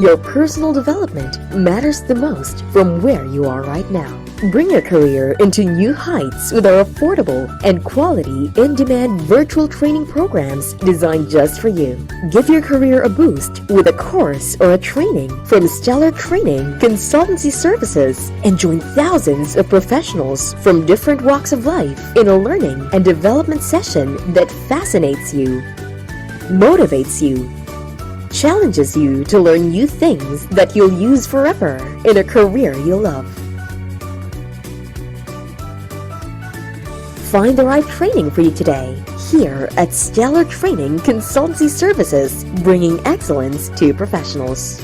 Your personal development matters the most from where you are right now. Bring your career into new heights with our affordable and quality in-demand virtual training programs designed just for you. Give your career a boost with a course or a training from Stellar Training Consultancy Services and join thousands of professionals from different walks of life in a learning and development session that fascinates you, motivates you, challenges you to learn new things that you'll use forever in a career you'll love. Find the right training for you today here at Stellar Training Consultancy Services, bringing excellence to professionals.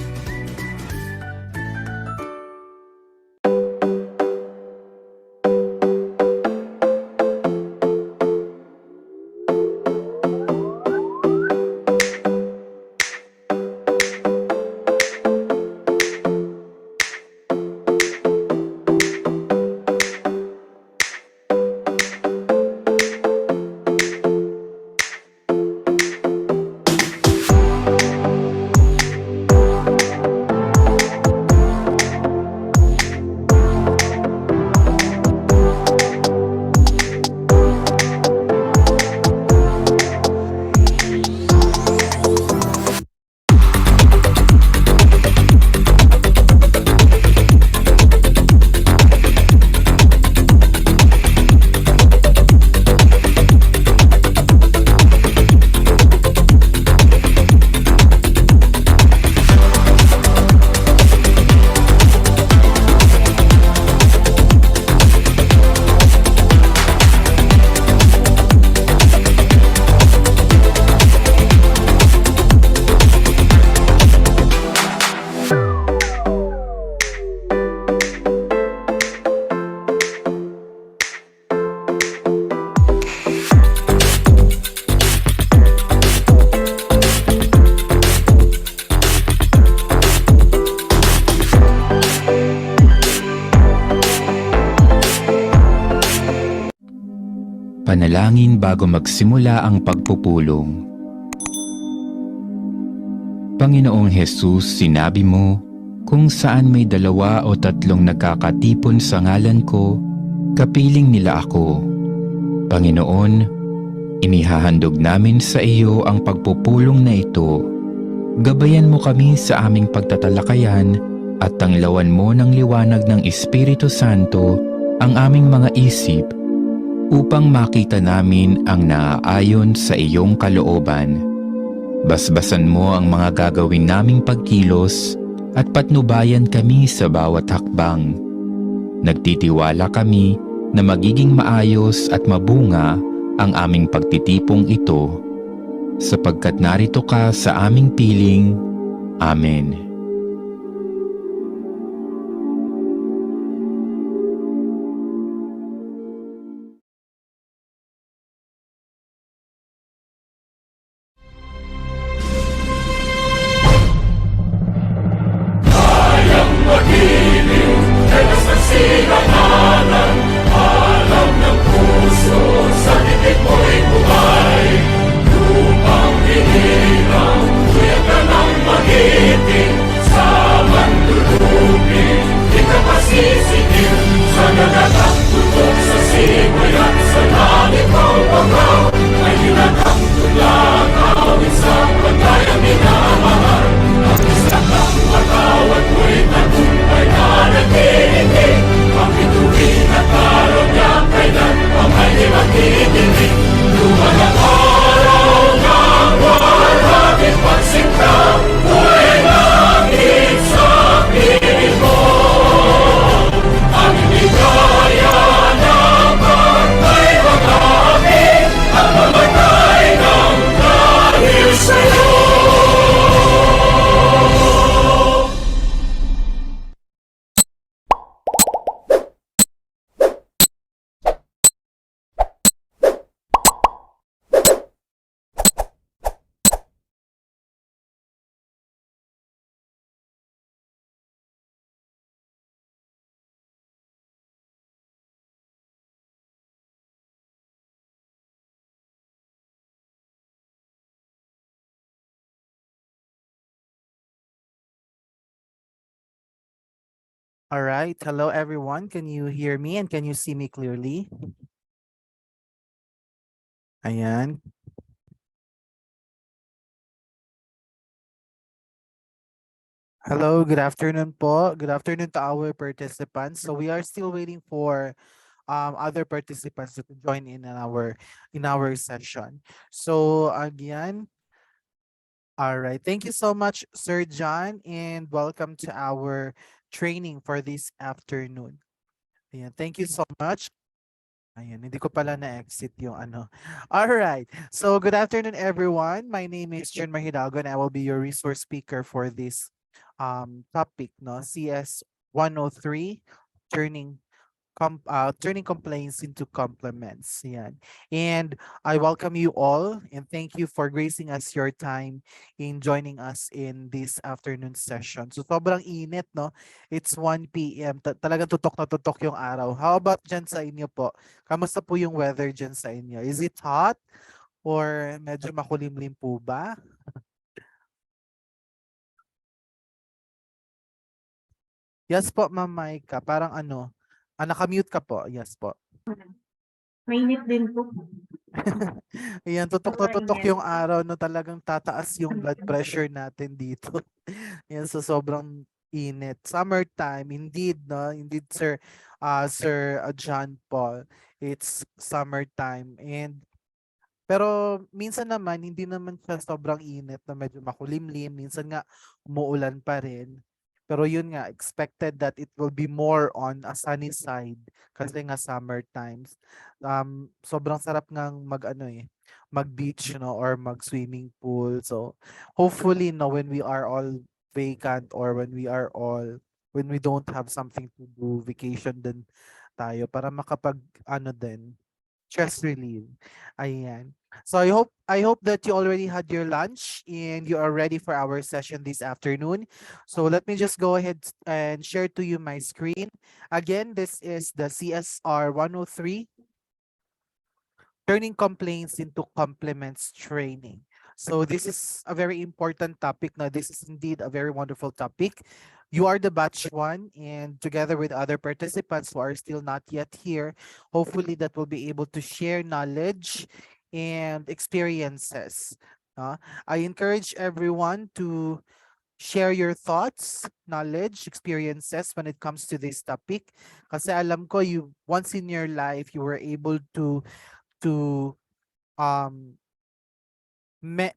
Panalangin bago magsimula ang pagpupulong. Panginoong Hesus, sinabi mo, kung saan may 2 o 3 nagkakatipon sa ngalan ko, kapiling nila ako. Panginoon, inihahandog namin sa iyo ang pagpupulong na ito. Gabayan mo kami sa aming pagtatalakayan at tanglawan mo ng liwanag ng Espiritu Santo ang aming mga isip upang makita namin ang naaayon sa iyong kalooban. Basbasan mo ang mga gagawin naming pagkilos at patnubayan kami sa bawat hakbang. Nagtitiwala kami na magiging maayos at mabunga ang aming pagtitipong ito, sapagkat narito ka sa aming piling. Amen. Alam ng puso, sa titik mo'y buhay. Lupang hinirang, kuya ka ng magiting. All right. Hello, everyone. Can you hear me and can you see me clearly? Ayan. Hello, good afternoon po. Good afternoon to our participants. So we are still waiting for other participants to join in our session. So again, all right. Thank you so much, Sir John, and welcome to our training for this afternoon. Ayan, thank you so much. Ayan, hindi ko pala na-exit yung ano. All right. So, good afternoon, everyone. My name is John Mahidalgo, and I will be your resource speaker for this topic, no? CS 103, turning turning complaints into compliments. Yan. And I welcome you all and thank you for gracing us your time in joining us in this afternoon session. So sobrang init, no? It's 1 p.m. Talagang tutok na tutok yung araw. How about dyan sa inyo po? Kamusta po yung weather dyan sa inyo? Is it hot or medyo makulimlim po ba? Yes po, Ma'am Maika. Parang ano, nakamute ka po. Yes po. Mainit din po. Ayan, tutok na Sobrang tutok init. yung araw no, talagang tataas yung blood pressure natin dito. Yan, so sobrang init. Summertime, indeed, no? Indeed, Sir John Paul. It's summertime. Pero minsan naman, hindi naman siya sobrang init na medyo makulimlim. Minsan nga, umuulan pa rin. Pero yun nga, expected that it will be more on a sunny side kasi nga summer times. Sobrang sarap ngang mag-beach, or mag-swimming pool. So, hopefully, no, when we are all vacant or when we don't have something to do, vacation din tayo para makapag, din, stress relief. Ayan. So I hope that you already had your lunch and you are ready for our session this afternoon. So let me just go ahead and share to you my screen. Again, this is the CSR 103, turning complaints into compliments training. So this is a very important topic. Now, this is indeed a very wonderful topic. You are the batch one, and together with other participants who are still not yet here, hopefully that will be able to share knowledge and experiences. I encourage everyone to share your thoughts, knowledge, experiences when it comes to this topic. Kasi alam ko, you once in your life you were able to um meet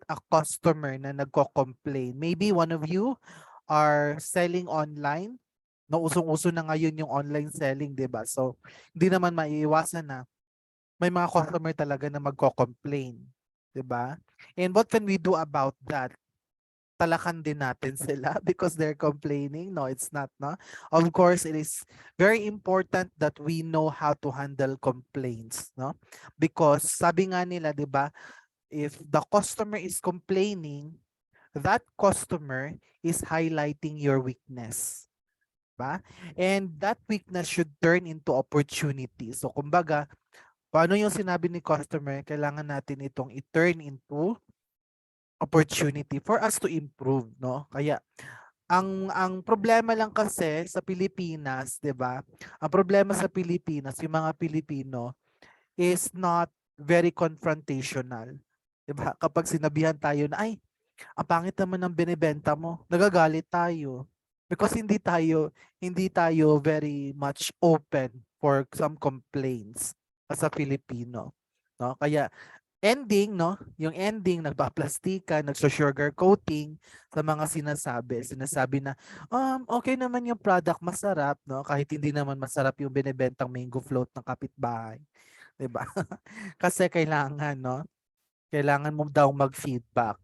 a customer na nagko-complain. Maybe one of you are selling online. No, usong-uso na ngayon yung online selling, 'di ba? So, hindi naman maiiwasan na may mga customer talaga na magko-complain, 'di ba? And what can we do about that? Talakan din natin sila because they're complaining. No, it's not, no? Of course, it is very important that we know how to handle complaints, no? Because sabi nga nila, 'di ba, if the customer is complaining, that customer is highlighting your weakness, ba? And that weakness should turn into opportunity. So kumbaga, paano yung sinabi ni customer, kailangan natin itong i-turn into opportunity for us to improve, no? Kaya ang problema lang kasi sa Pilipinas, 'di ba? Ang problema sa Pilipinas, yung mga Pilipino is not very confrontational. 'Di ba? Kapag sinabihan tayo na ay, ang pangit naman ng binebenta mo, nagagalit tayo. Because hindi tayo very much open for some complaints as a Filipino, no? Kaya ending, no? Yung ending, nagpa-plastikan, nagso-sugar coating sa mga sinasabi. Sinasabi na, okay naman yung product, masarap, no? Kahit hindi naman masarap yung binebentang mango float ng kapitbahay. 'Di ba? Kasi kailangan, no? Kailangan mo daw mag-feedback.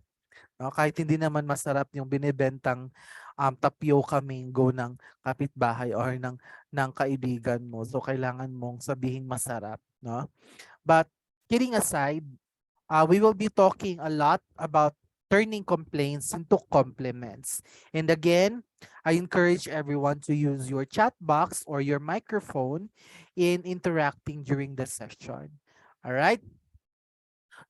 No? Kahit hindi naman masarap yung binebentang tapioca mango ng kapitbahay or ng kaibigan mo. So, kailangan mong sabihin masarap, no? But, kidding aside, we will be talking a lot about turning complaints into compliments. And again, I encourage everyone to use your chat box or your microphone in interacting during the session. All right?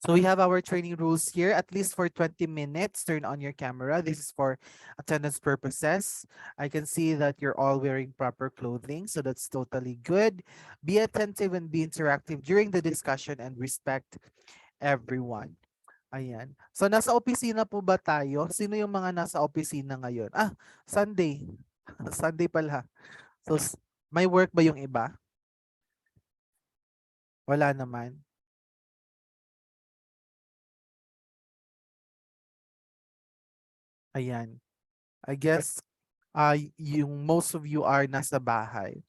So we have our training rules here, at least for 20 minutes. Turn on your camera. This is for attendance purposes. I can see that you're all wearing proper clothing, so that's totally good. Be attentive and be interactive during the discussion and respect everyone. Ayan. So nasa opisina po ba tayo? Sino yung mga nasa opisina ngayon? Sunday. Sunday pala. So may work ba yung iba? Wala naman. Ayan. I guess yung most of you are nasa bahay.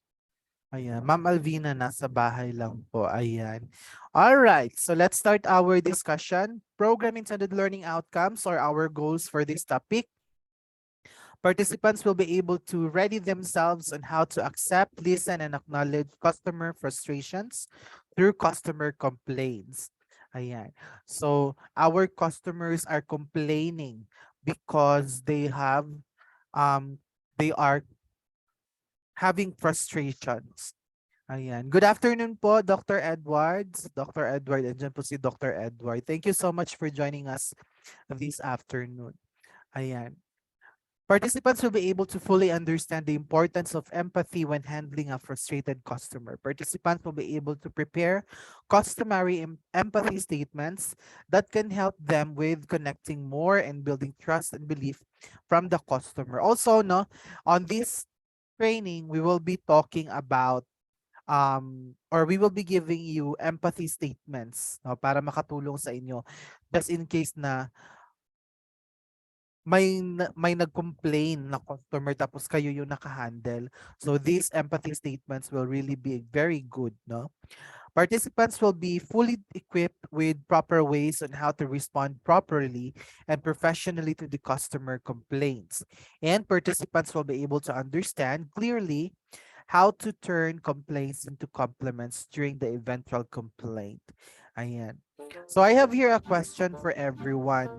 Ayan. Ma'am Alvina, nasa bahay lang po. Ayan. All right. So let's start our discussion. Program intended learning outcomes or our goals for this topic. Participants will be able to ready themselves on how to accept, listen, and acknowledge customer frustrations through customer complaints. Ayan. So our customers are complaining because they are having frustrations. Ayan. Good afternoon po, Dr. Edwards. Dr. Edward, andyan po si Dr. Edward. Thank you so much for joining us this afternoon. Ayan. Participants will be able to fully understand the importance of empathy when handling a frustrated customer. Participants will be able to prepare customary empathy statements that can help them with connecting more and building trust and belief from the customer. Also, no, on this training, we will be talking about or we will be giving you empathy statements, no, para makatulong sa inyo just in case na may nag-complain na customer tapos kayo yung naka-handle. So these empathy statements will really be very good, no? Participants will be fully equipped with proper ways on how to respond properly and professionally to the customer complaints. And participants will be able to understand clearly how to turn complaints into compliments during the eventual complaint. Ayan. So I have here a question for everyone.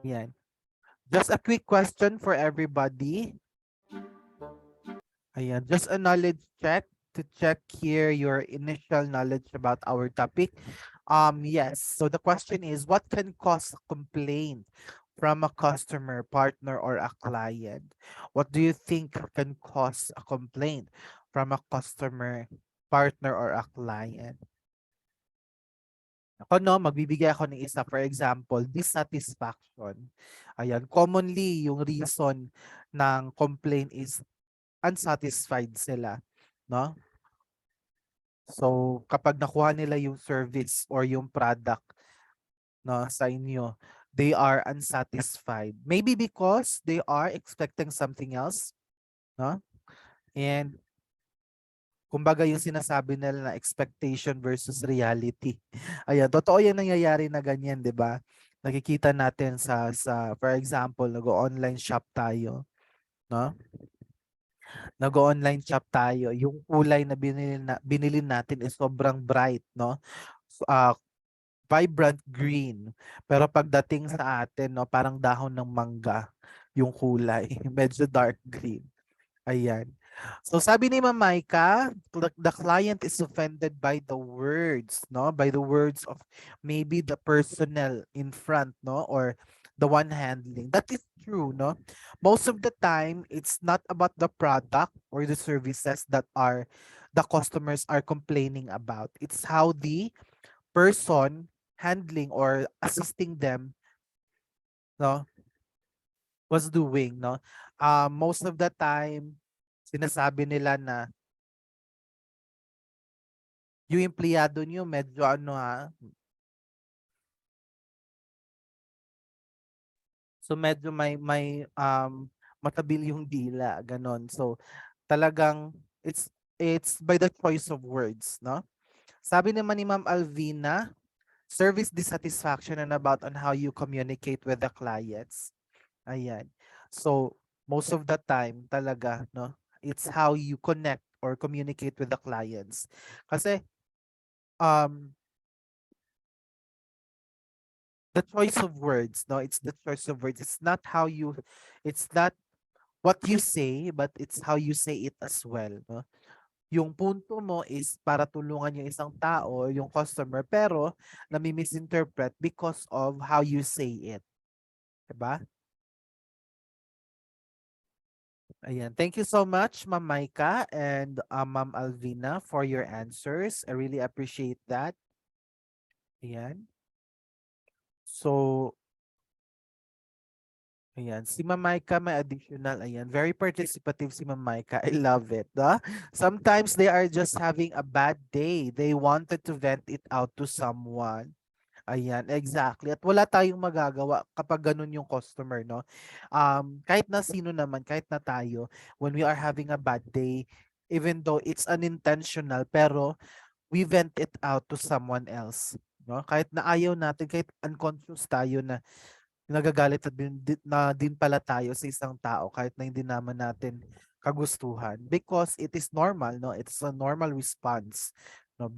Ayan. Just a quick question for everybody. Ayan, just a knowledge check to check here your initial knowledge about our topic. Yes, so the question is, what can cause a complaint from a customer, partner, or a client? What do you think can cause a complaint from a customer, partner, or a client? Ako no, magbibigay ako ng isa. For example, dissatisfaction. Ayan, commonly yung reason ng complaint is unsatisfied sila, no? So, kapag nakuha nila yung service or yung product, no, sa inyo, they are unsatisfied. Maybe because they are expecting something else, no? And kumbaga yung sinasabi nila na expectation versus reality. Ayan, totoo yan nangyayari na ganyan, 'di ba? Nakikita natin sa for example, nag-online shop tayo, no? Nag-online shop tayo, yung kulay na binili natin is sobrang bright, no? So, vibrant green. Pero pagdating sa atin, no, parang dahon ng mangga yung kulay, medyo dark green. Ayan. So sabi ni Ma'am Maika, the client is offended by the words, no? By the words of maybe the personnel in front, no? Or the one handling. That is true, no? Most of the time, it's not about the product or the services that the customers are complaining about. It's how the person handling or assisting them, no, was doing, no? Most of the time, sinasabi nila na yung empleyado niyo medyo ano so medyo may matabil yung dila, ganon. So talagang it's by the choice of words, no? Sabi naman ni Ma'am Alvina, service dissatisfaction and about on how you communicate with the clients. Ayan. So most of the time talaga, no? It's how you connect or communicate with the clients. Kasi the choice of words, no, it's the choice of words. It's not what you say, but it's how you say it as well, no? yung punto mo is para tulungan yung isang tao, yung customer, pero nami-misinterpret because of how you say it. Diba? Ayan. Thank you so much, Ma'am Maika and Ma'am Alvina, for your answers. I really appreciate that. Ayan. So, ayan. Si Ma'am Maika may additional. Ayan. Very participative si Ma'am Maika. I love it. Sometimes they are just having a bad day. They wanted to vent it out to someone. Ayan, exactly. At wala tayong magagawa kapag ganun yung customer, no? Kahit na sino naman, kahit na tayo, when we are having a bad day, even though it's unintentional, pero we vent it out to someone else. No? Kahit na ayaw natin, kahit unconscious tayo na nagagalit na din pala tayo sa isang tao kahit na hindi naman natin kagustuhan because it is normal, no? It's a normal response, no?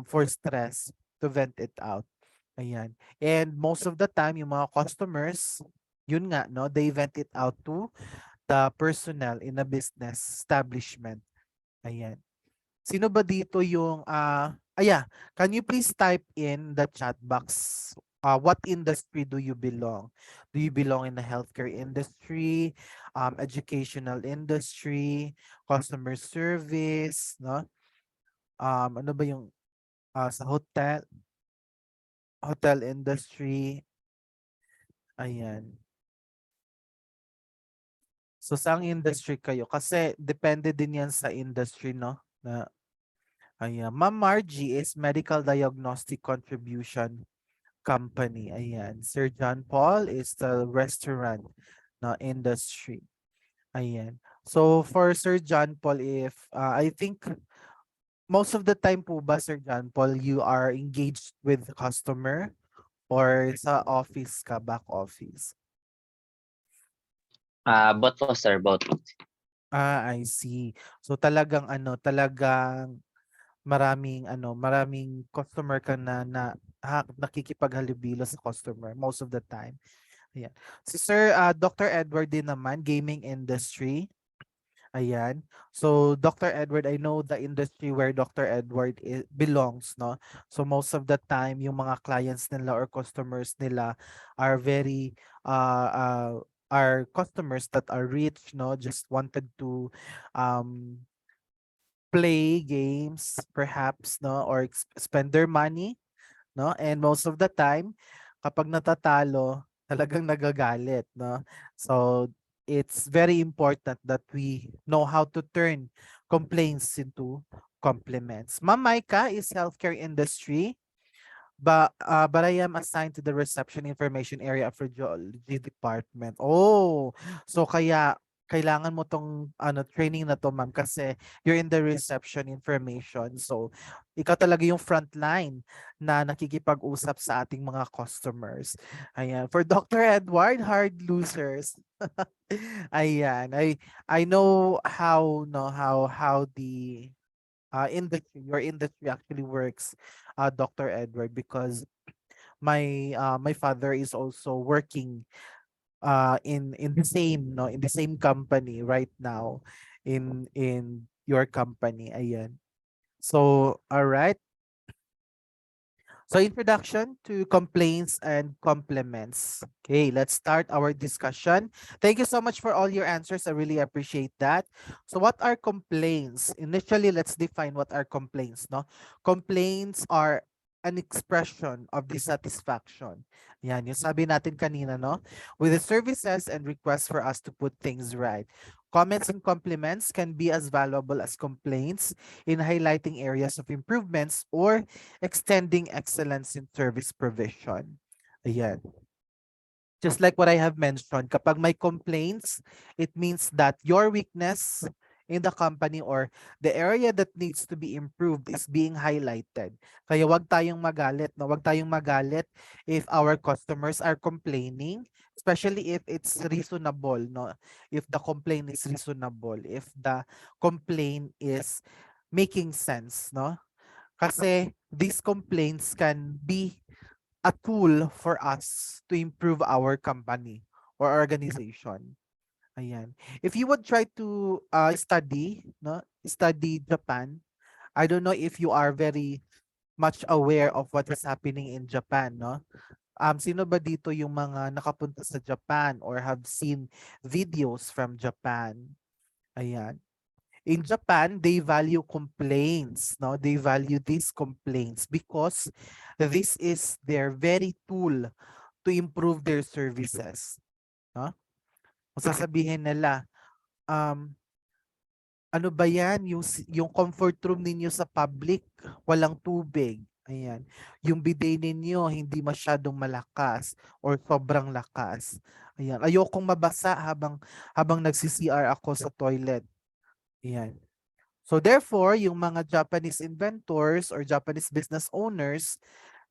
For stress to vent it out. Ayan. And most of the time, yung mga customers, yun nga, no? They vent it out to the personnel in a business establishment. Ayan. Sino ba dito yung can you please type in the chat box what industry do you belong? Do you belong in the healthcare industry, educational industry, customer service, no? Ano ba yung sa hotel industry? Ayan. So saang industry kayo? Kasi depende din yan sa industry, no? Na ayan. Ma'am Margie is Medical Diagnostic Contribution Company. Ayan. Sir John Paul is the restaurant na industry. Ayan. So for Sir John Paul, if I think most of the time po ba, Sir John Paul, you are engaged with the customer or sa office ka, back office? Both po sir, both. I see. So talagang maraming customer ka na nakikipaghalubilo sa customer most of the time. Ayan. Si Sir Dr. Edward din naman, gaming industry. Ayan. So Dr. Edward, I know the industry where Dr. Edward belongs, no? So most of the time, yung mga clients nila or customers nila are very are customers that are rich, no? Just wanted to um play games perhaps, no, or spend their money, no, and most of the time kapag natatalo talagang nagagalit, no. So it's very important that we know how to turn complaints into compliments. Ma'am Maika is healthcare industry. But I am assigned to the reception information area of radiology department. Oh, so kaya kailangan mo tong training na to, ma'am, kasi you're in the reception information. So ikaw talaga yung front line na nakikipag-usap sa ating mga customers. Ayan. For Dr. Edward, hard losers. Ayan. I know how the your industry actually works, Dr. Edward, because my father is also working in the same, no, in the same company right now in your company. Ayan. So all right. So introduction to complaints and compliments. Okay, let's start our discussion. Thank you so much for all your answers. I really appreciate that. So what are complaints? Initially, let's define what are complaints, no? Complaints are an expression of dissatisfaction. Yan, yung sabi natin kanina, no? With the services and requests for us to put things right. Comments and compliments can be as valuable as complaints in highlighting areas of improvements or extending excellence in service provision. Ayan. Just like what I have mentioned, kapag may complaints, it means that your weakness in the company or the area that needs to be improved is being highlighted. Kaya wag tayong magalit, no? Wag tayong magalit if our customers are complaining, especially if it's reasonable, no? If the complaint is reasonable, if the complaint is making sense, no? Kasi these complaints can be a tool for us to improve our company or organization. Ayan. If you would try to study, no, study Japan. I don't know if you are very much aware of what is happening in Japan, no? Sino ba dito yung mga nakapunta sa Japan or have seen videos from Japan? Ayan. In Japan, they value complaints, no? They value these complaints because this is their very tool to improve their services, no? Kung sasabihin nila, um, ano ba yan? Yung comfort room ninyo sa public, walang tubig. Ayan. Yung bidet ninyo, hindi masyadong malakas or sobrang lakas. Ayan. Ayokong mabasa habang nagsi-CR ako sa toilet. Ayan. So therefore, yung mga Japanese inventors or Japanese business owners,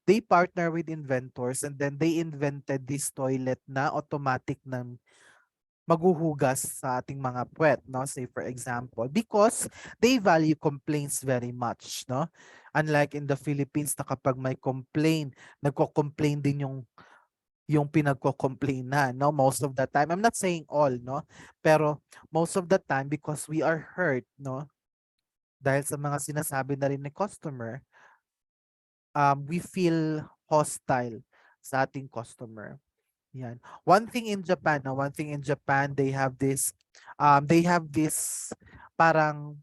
they partner with inventors and then they invented this toilet na automatic na maghuhugas sa ating mga puwet, no? Say for example, because they value complaints very much, no? Unlike in the Philippines na kapag may complain, nagko-complain din yung pinagko-complain na, no? Most of the time, I'm not saying all, no? Pero most of the time because we are hurt, no? Dahil sa mga sinasabi na rin ni customer, we feel hostile sa ating customer. Yan. One thing in Japan, they have this parang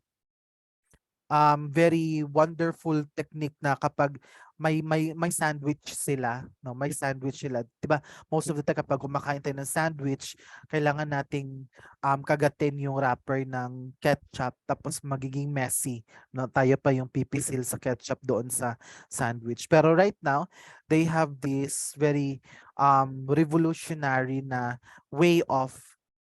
very wonderful technique na kapag may sandwich sila, no? May sandwich sila. 'Di ba? Most of the time kapag kumakain tayo ng sandwich, kailangan nating kagatin yung wrapper ng ketchup tapos magiging messy, no? Tayo pa yung pipisil sa ketchup doon sa sandwich. Pero right now, they have this very revolutionary na way of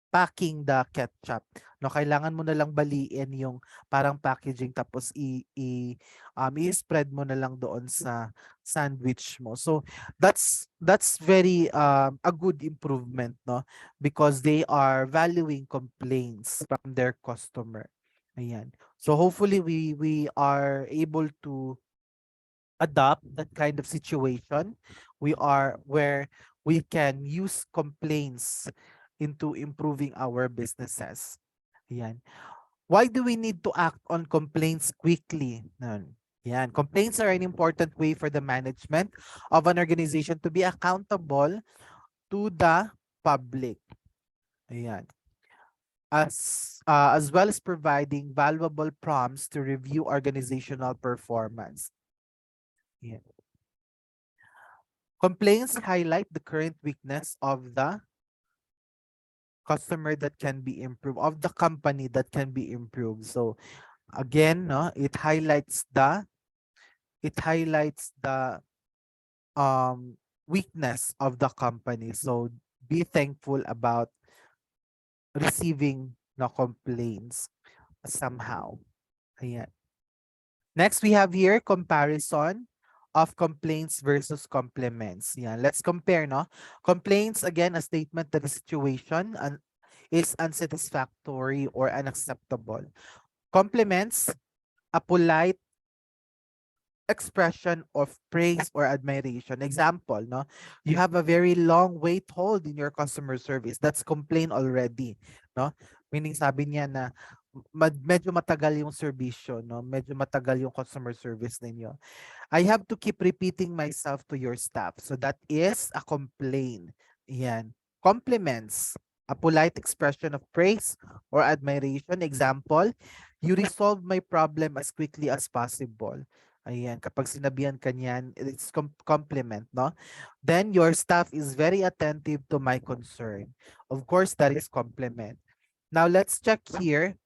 packing the ketchup. No, kailangan mo na lang baliin yung parang packaging tapos i-spread mo na lang doon sa sandwich mo. So that's very a good improvement, no? Because they are valuing complaints from their customer. Ayan. So hopefully we are able to adopt that kind of situation. We are where we can use complaints into improving our businesses. Ayan. Why do we need to act on complaints quickly? Yan. Complaints are an important way for the management of an organization to be accountable to the public. Ayan. As well as providing valuable prompts to review organizational performance. Ayan. Complaints highlight the current weakness of the customer that can be improved, of the company that can be improved. So again, no, it highlights the weakness of the company. So be thankful about receiving the complaints somehow. Ayan. Next, we have here comparison of complaints versus compliments. Yeah, let's compare, no? Complaints, again, a statement that the situation is unsatisfactory or unacceptable. Compliments, a polite expression of praise or admiration. Example, no? You have a very long wait hold in your customer service. That's complaint already, no? Meaning sabi niya na medyo matagal yung serbisyo, no? Medyo matagal yung customer service ninyo. I have to keep repeating myself to your staff. So that is a complaint. Yan. Compliments, a polite expression of praise or admiration. Example, you resolve my problem as quickly as possible. Ayan, kapag sinabihan ka niyan, it's compliment, no? Then your staff is very attentive to my concern. Of course, that is compliment. Now let's check here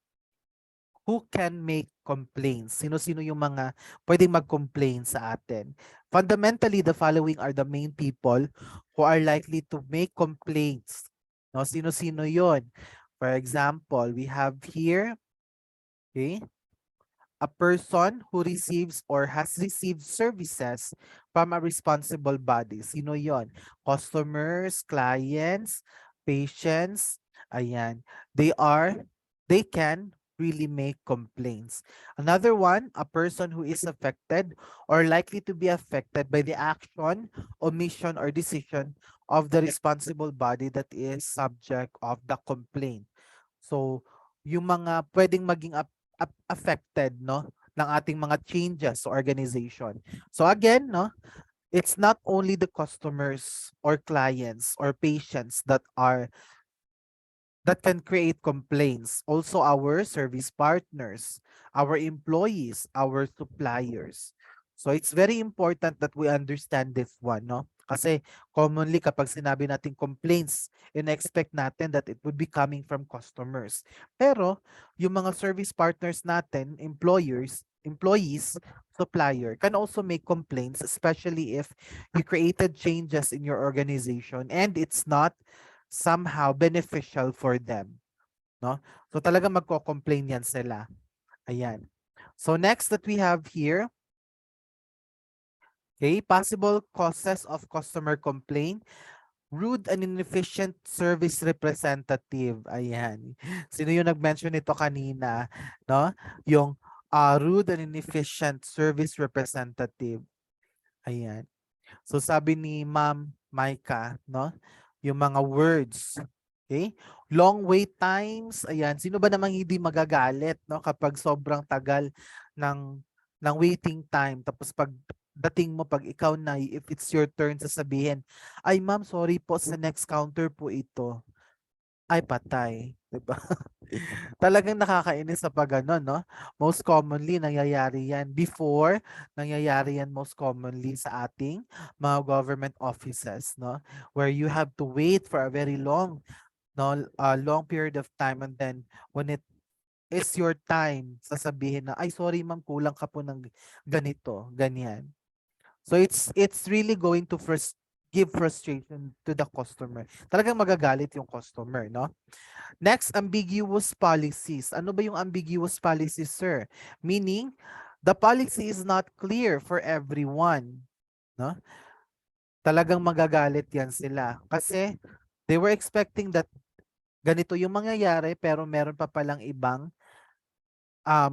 who can make complaints. Sino-sino yung mga pwedeng mag-complain sa atin. Fundamentally, the following are the main people who are likely to make complaints. No, sino-sino yon? For example, we have here, okay, a person who receives or has received services from a responsible body. Sino yon? Customers, clients, patients, ayan. They can really make complaints. Another one, a person who is affected or likely to be affected by the action, omission, or decision of the responsible body that is subject of the complaint. So, yung mga pwedeng maging affected, no, ng ating mga changes sa organization. So again, no, it's not only the customers or clients or patients that can create complaints. Also our service partners, our employees, our suppliers. So it's very important that we understand this one, no? Kasi commonly kapag sinabi natin complaints, in-expect natin that it would be coming from customers. Pero yung mga service partners natin, employees, supplier can also make complaints, especially if you created changes in your organization and it's not somehow beneficial for them, no? So talaga magko-complain yan sila. Ayan. So next that we have here, okay, possible causes of customer complaint, rude and inefficient service representative. Ayan. Sino yung nag-mention nito kanina, no? Yung rude and inefficient service representative. Ayan. So sabi ni Ma'am Maika, no? Yung mga words. Okay? Long wait times. Ayan, sino ba namang hindi magagalit, no, kapag sobrang tagal ng waiting time, tapos pag dating mo, pag ikaw na, if it's your turn, sasabihin, ay ma'am, sorry po, sa next counter po ito. Ay patay, 'di ba? Talagang nakakainis sa pag ano, no? Most commonly nangyayari 'yan before, nangyayari 'yan most commonly sa ating mga government offices, no? Where you have to wait for a very long, no, long period of time, and then when it is your time, sasabihin na, ay sorry ma'am, kulang ka po ng ganito, ganyan. So it's really going to give frustration to the customer. Talagang magagalit yung customer, no? Next, ambiguous policies. Ano ba yung ambiguous policies, sir? Meaning, the policy is not clear for everyone, no? Talagang magagalit yan sila kasi they were expecting that ganito yung mangyayari pero meron pa palang ibang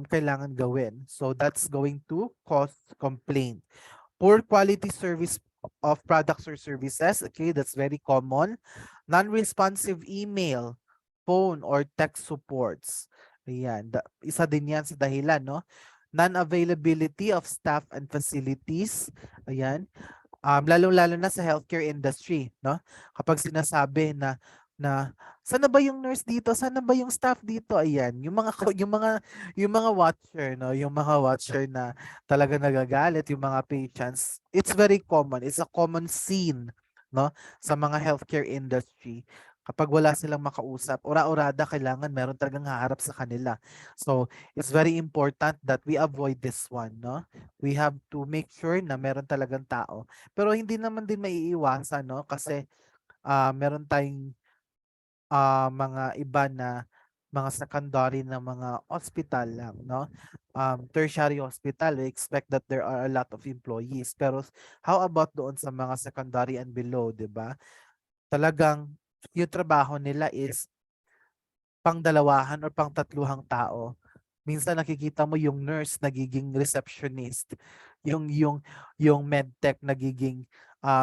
kailangan gawin. So that's going to cause complaint. Poor quality service of products or services. Okay, that's very common. Non-responsive email, phone, or text supports. Ayan, isa din yan sa dahilan, no? Non-availability of staff and facilities. Ayan. Lalong-lalo na sa healthcare industry, no? Kapag sinasabi na sana ba yung nurse dito? Sana ba yung staff dito? Ayan, yung mga watcher, no? Yung mga watcher na talaga nagagalit, yung mga patients. It's very common. It's a common scene, no? Sa mga healthcare industry. Kapag wala silang makausap, ora-orada kailangan meron talagang haharap sa kanila. So, it's very important that we avoid this one, no? We have to make sure na meron talagang tao. Pero hindi naman din maiiwasan, no? Kasi meron tayong mga iba na mga secondary na mga hospital lang, no? Tertiary hospital, we expect that there are a lot of employees. Pero how about doon sa mga secondary and below, 'di ba? Talagang yung trabaho nila is pangdalawahan or pangtatluhang tao. Minsan nakikita mo yung nurse nagiging receptionist, yung medtech nagiging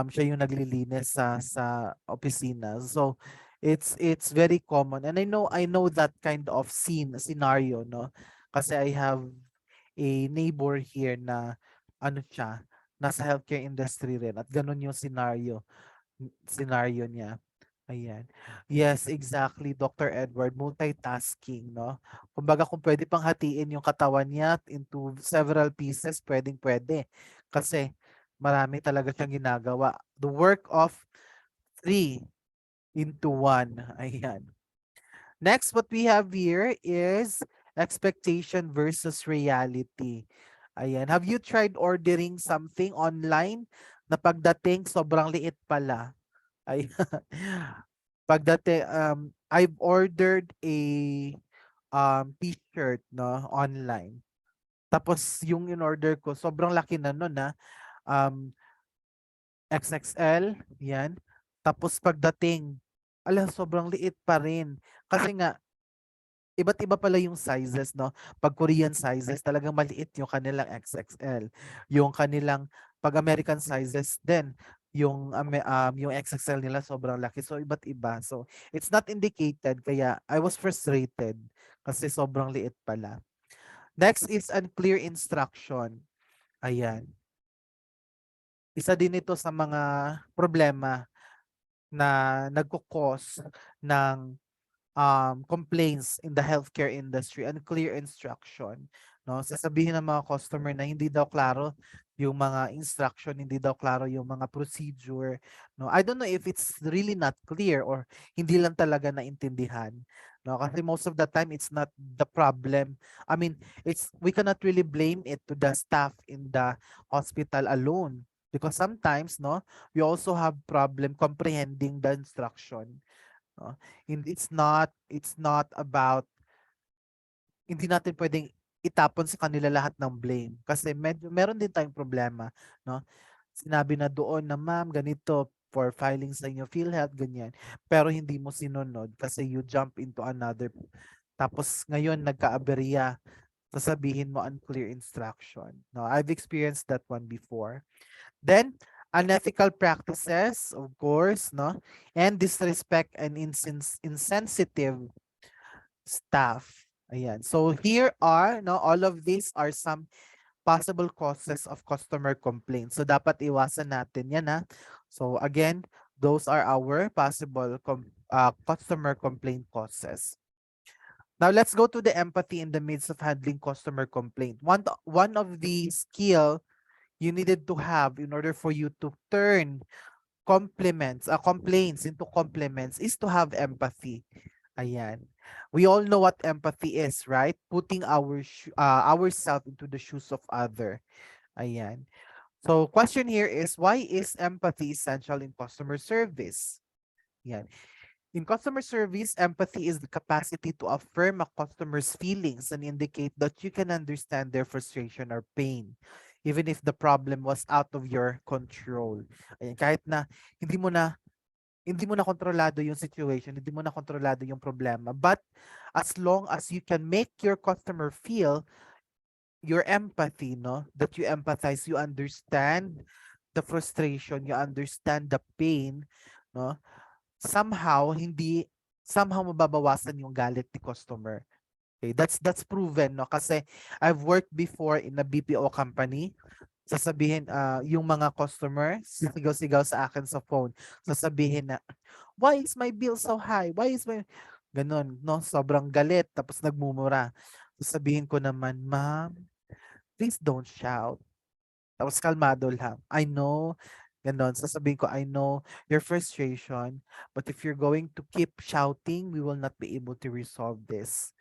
siya yung naglilinis sa opisina. So it's very common, and I know that kind of scenario, no, kasi I have a neighbor here na ano siya, nasa healthcare industry rin, at ganun yung scenario niya. Ayan. Yes, exactly, Dr. Edward. Multitasking, no? Kumbaga kung pwede pang hatiin yung katawan niya into several pieces, pwedeng-pwede. Kasi marami talaga siyang ginagawa. The work of three into one. Ayan. Next, what we have here is expectation versus reality. Ayan. Have you tried ordering something online na pagdating sobrang liit pala? Ay, pagdating, I've ordered a t-shirt, no, online. Tapos yung in-order ko, sobrang laki na nun, um, XXL, yan. Tapos pagdating, sobrang liit pa rin. Kasi nga, iba't iba pala yung sizes, no? Pag Korean sizes, talagang maliit yung kanilang XXL. Yung kanilang, pag American sizes din, yung XXL nila sobrang laki. So, iba't iba. So, it's not indicated. Kaya, I was frustrated kasi sobrang liit pala. Next is unclear instruction. Ayan. Isa din ito sa mga problema na nagko-cause ng complaints in the healthcare industry, unclear instruction. No? Sasabihin ng mga customer na hindi daw klaro yung mga instruction, hindi daw klaro yung mga procedure. No? I don't know if it's really not clear or hindi lang talaga naintindihan. No? Kasi most of the time, it's not the problem. I mean, we cannot really blame it to the staff in the hospital alone. Because sometimes, no, we also have problem comprehending the instruction. No? It's not about, hindi natin pwedeng itapon sa kanila lahat ng blame kasi meron din tayong problema, no? Sinabi na doon na ma'am ganito for filing sa inyo PhilHealth ganyan, pero hindi mo sinunod kasi you jump into another, tapos ngayon nagkaaberya, sasabihin mo unclear instruction. No, I've experienced that one before. Then unethical practices, of course, no, and disrespect and insensitive staff. Ayan. So here are, no, all of these are some possible causes of customer complaints. So dapat iwasan natin yan, ha. So again, those are our possible customer complaint causes. Now let's go to the empathy in the midst of handling customer complaint. One of the skill you needed to have in order for you to turn complaints into compliments is to have empathy. Ayan. We all know what empathy is, right? Putting ourselves into the shoes of other. Ayan. So question here is, why is empathy essential in customer service? Ayan. In customer service, empathy is the capacity to affirm a customer's feelings and indicate that you can understand their frustration or pain, even if the problem was out of your control. Ayan, kahit na hindi mo na kontrolado yung situation, hindi mo na kontrolado yung problema. But as long as you can make your customer feel your empathy, no? That you empathize, you understand the frustration, you understand the pain, no? Somehow mababawasan yung galit ni customer. Okay, that's proven, no? Kasi I've worked before in a BPO company. Sasabihin yung mga customer sigaw-sigaw sa akin sa phone. Sasabihin na, why is my bill so high? Why is my ganun, no? Sobrang galit tapos nagmumura. Sasabihin ko naman, ma'am, please don't shout. Tapos kalmado lang. I know, ganon. Sasabihin ko, I know your frustration, but if you're going to keep shouting, we will not be able to resolve this.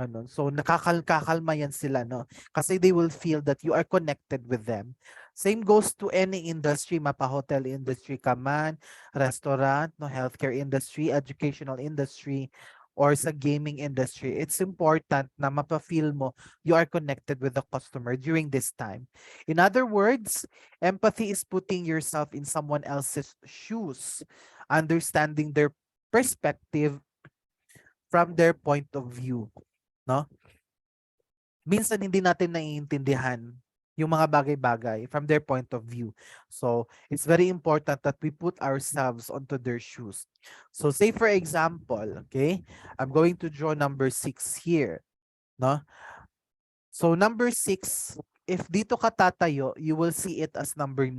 Ano, so kakalma yan sila, no? Kasi they will feel that you are connected with them. Same goes to any industry, mapa-hotel industry ka man, restaurant, no, healthcare industry, educational industry, or sa gaming industry. It's important na mapa-feel mo you are connected with the customer during this time. In other words, empathy is putting yourself in someone else's shoes, understanding their perspective from their point of view. No? Minsan hindi natin naiintindihan yung mga bagay-bagay from their point of view. So, it's very important that we put ourselves onto their shoes. So, say for example, okay, I'm going to draw number 6 here. No? So, number 6, if dito ka tatayo, you will see it as number 9.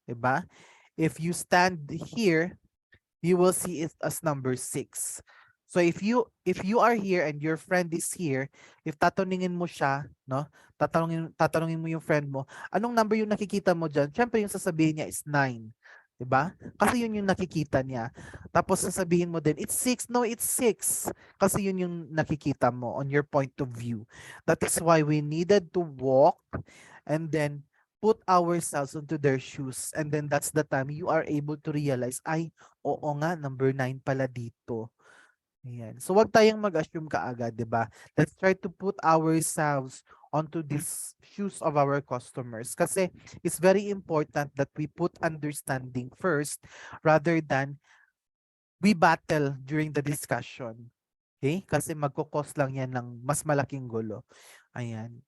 Diba? If you stand here, you will see it as number 6. So if you are here and your friend is here, if tatanungin mo siya, no? Tatanungin mo yung friend mo, anong number yung nakikita mo diyan? Syempre yung sasabihin niya is 9. 'Di ba? Kasi yun yung nakikita niya. Tapos sasabihin mo din, it's 6. No, it's 6. Kasi yun yung nakikita mo on your point of view. That is why we needed to walk and then put ourselves into their shoes, and then that's the time you are able to realize, ay, oo nga, number 9 pala dito. Ayan. So wag tayong mag-assume kaagad, 'di ba? Let's try to put ourselves onto these shoes of our customers kasi it's very important that we put understanding first rather than we battle during the discussion. Okay? Kasi magkukos lang yan ng mas malaking gulo. Ayan.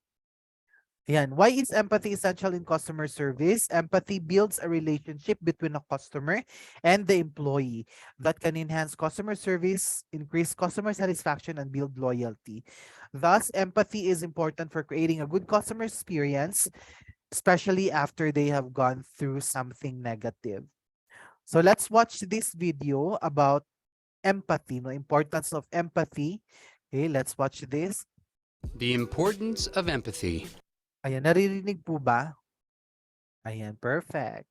Ayan. Why is empathy essential in customer service? Empathy builds a relationship between a customer and the employee that can enhance customer service, increase customer satisfaction, and build loyalty. Thus, empathy is important for creating a good customer experience, especially after they have gone through something negative. So let's watch this video about empathy, the importance of empathy. Okay, let's watch this. The importance of empathy. Ayan, naririnig po ba? Ayan, perfect.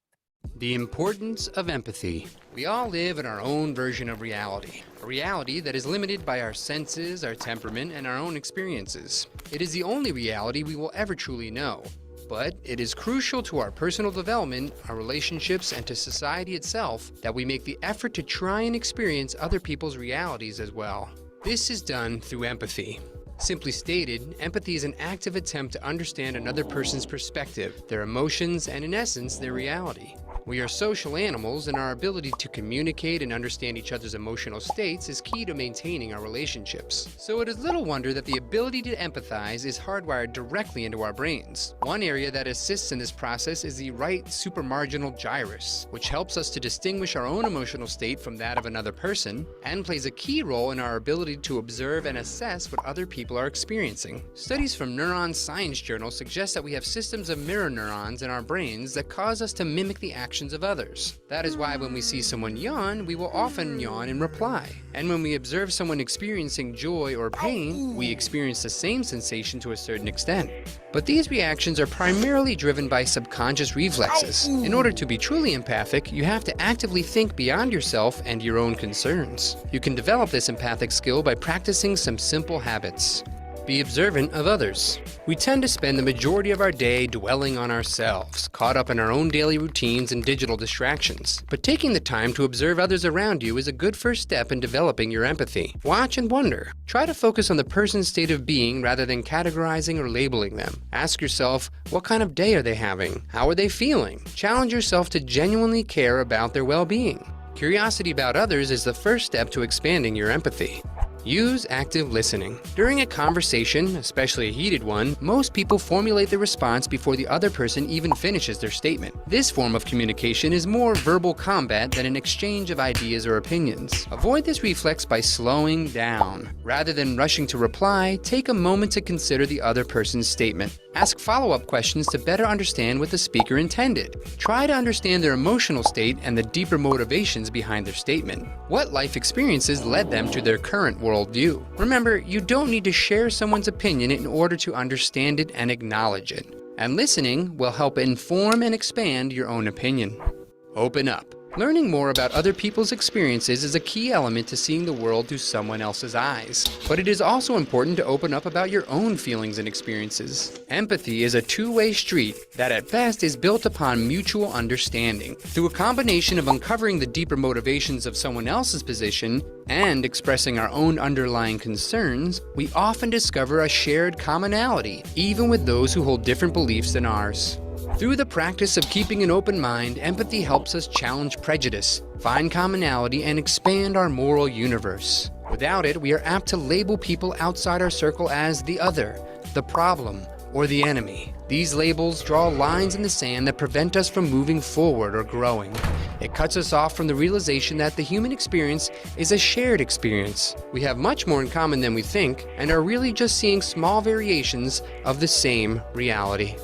The importance of empathy. We all live in our own version of reality, a reality that is limited by our senses, our temperament, and our own experiences. It is the only reality we will ever truly know. But it is crucial to our personal development, our relationships, and to society itself that we make the effort to try and experience other people's realities as well. This is done through empathy. Simply stated, empathy is an active attempt to understand another person's perspective, their emotions, and in essence, their reality. We are social animals, and our ability to communicate and understand each other's emotional states is key to maintaining our relationships. So it is little wonder that the ability to empathize is hardwired directly into our brains. One area that assists in this process is the right supramarginal gyrus, which helps us to distinguish our own emotional state from that of another person, and plays a key role in our ability to observe and assess what other people are experiencing. Studies from Neuron Science Journal suggest that we have systems of mirror neurons in our brains that cause us to mimic the actions of others. That is why when we see someone yawn, we will often yawn in reply. And when we observe someone experiencing joy or pain, we experience the same sensation to a certain extent. But these reactions are primarily driven by subconscious reflexes. In order to be truly empathic, you have to actively think beyond yourself and your own concerns. You can develop this empathic skill by practicing some simple habits. Be observant of others. We tend to spend the majority of our day dwelling on ourselves, caught up in our own daily routines and digital distractions. But taking the time to observe others around you is a good first step in developing your empathy. Watch and wonder. Try to focus on the person's state of being rather than categorizing or labeling them. Ask yourself, what kind of day are they having? How are they feeling? Challenge yourself to genuinely care about their well-being. Curiosity about others is the first step to expanding your empathy. Use active listening. During a conversation, especially a heated one, most people formulate the response before the other person even finishes their statement. This form of communication is more verbal combat than an exchange of ideas or opinions. Avoid this reflex by slowing down. Rather than rushing to reply, take a moment to consider the other person's statement. Ask follow-up questions to better understand what the speaker intended. Try to understand their emotional state and the deeper motivations behind their statement. What life experiences led them to their current worldview? Remember, you don't need to share someone's opinion in order to understand it and acknowledge it. And listening will help inform and expand your own opinion. Open up. Learning more about other people's experiences is a key element to seeing the world through someone else's eyes. But it is also important to open up about your own feelings and experiences. Empathy is a two-way street that at best is built upon mutual understanding. Through a combination of uncovering the deeper motivations of someone else's position and expressing our own underlying concerns, we often discover a shared commonality, even with those who hold different beliefs than ours. Through the practice of keeping an open mind, empathy helps us challenge prejudice, find commonality, and expand our moral universe. Without it, we are apt to label people outside our circle as the other, the problem, or the enemy. These labels draw lines in the sand that prevent us from moving forward or growing. It cuts us off from the realization that the human experience is a shared experience. We have much more in common than we think, and are really just seeing small variations of the same reality.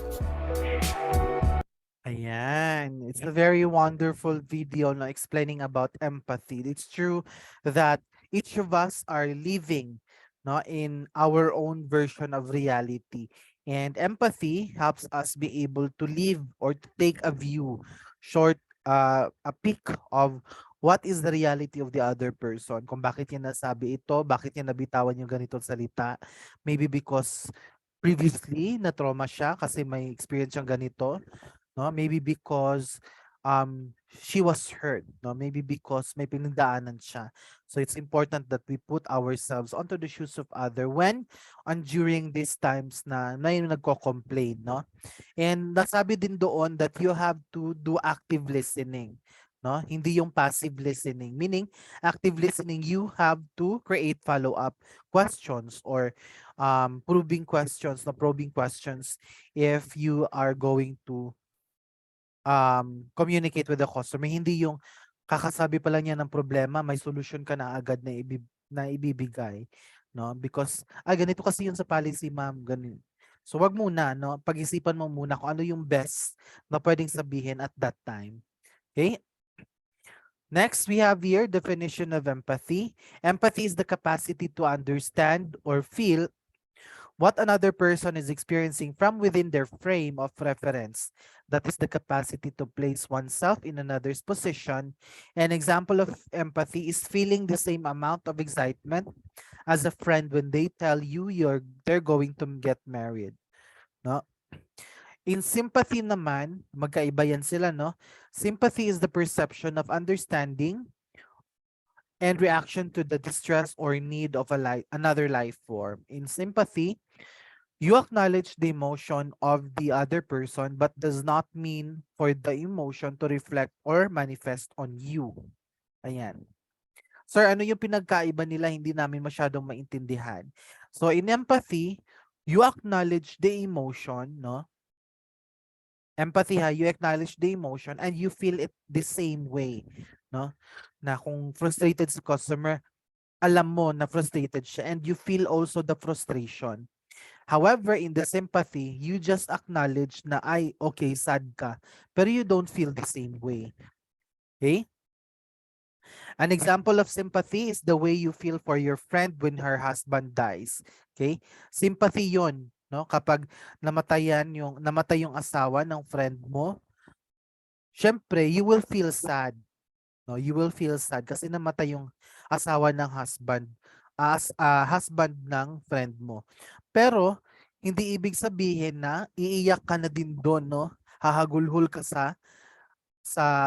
Ayan. It's a very wonderful video na explaining about empathy. It's true that each of us are living no, in our own version of reality. And empathy helps us be able to live or to take a view, a peek of what is the reality of the other person. Kung bakit niya nasabi ito, bakit niya nabitawan yung ganitong salita. Maybe because previously na-trauma siya kasi may experience siyang ganito. No, maybe because she was hurt, no, maybe because may pinagdaanan siya. So it's important that we put ourselves onto the shoes of other when and during these times na yung nagko-complain, no. And nasabi din doon that you have to do active listening, no? Hindi yung passive listening. Meaning, active listening, you have to create follow-up questions or probing questions if you are going to communicate with the customer. Hindi yung kakasabi pa lang niya ng problema, may solution ka na agad na ibibigay, no? Because ganito kasi yun sa policy, ma'am, ganun. So wag muna, no? Pag-isipan mo muna kung ano yung best na pwedeng sabihin at that time. Okay? Next, we have here definition of empathy. Empathy is the capacity to understand or feel what another person is experiencing from within their frame of reference. That is the capacity to place oneself in another's position. An example of empathy is feeling the same amount of excitement as a friend when they tell you they're going to get married. No? In sympathy naman, magkaiba yan sila, no? Sympathy is the perception of understanding and reaction to the distress or need of another life form. In sympathy, you acknowledge the emotion of the other person but does not mean for the emotion to reflect or manifest on you. Ayan. Sir, ano yung pinagkaiba nila? Hindi namin masyadong maintindihan. So in empathy, you acknowledge the emotion, no? Empathy, you acknowledge the emotion and you feel it the same way, no? Na kung frustrated si customer, alam mo na frustrated siya and you feel also the frustration. However, in the sympathy, you just acknowledge na okay, sad ka, pero you don't feel the same way. Okay? An example of sympathy is the way you feel for your friend when her husband dies. Okay? Sympathy 'yon, no? Kapag namatay yung asawa ng friend mo, syempre, you will feel sad. No, you will feel sad kasi namatay yung asawa ng husband ng friend mo. Pero hindi ibig sabihin na iiyak ka na din doon, no? Hahagulhol ka sa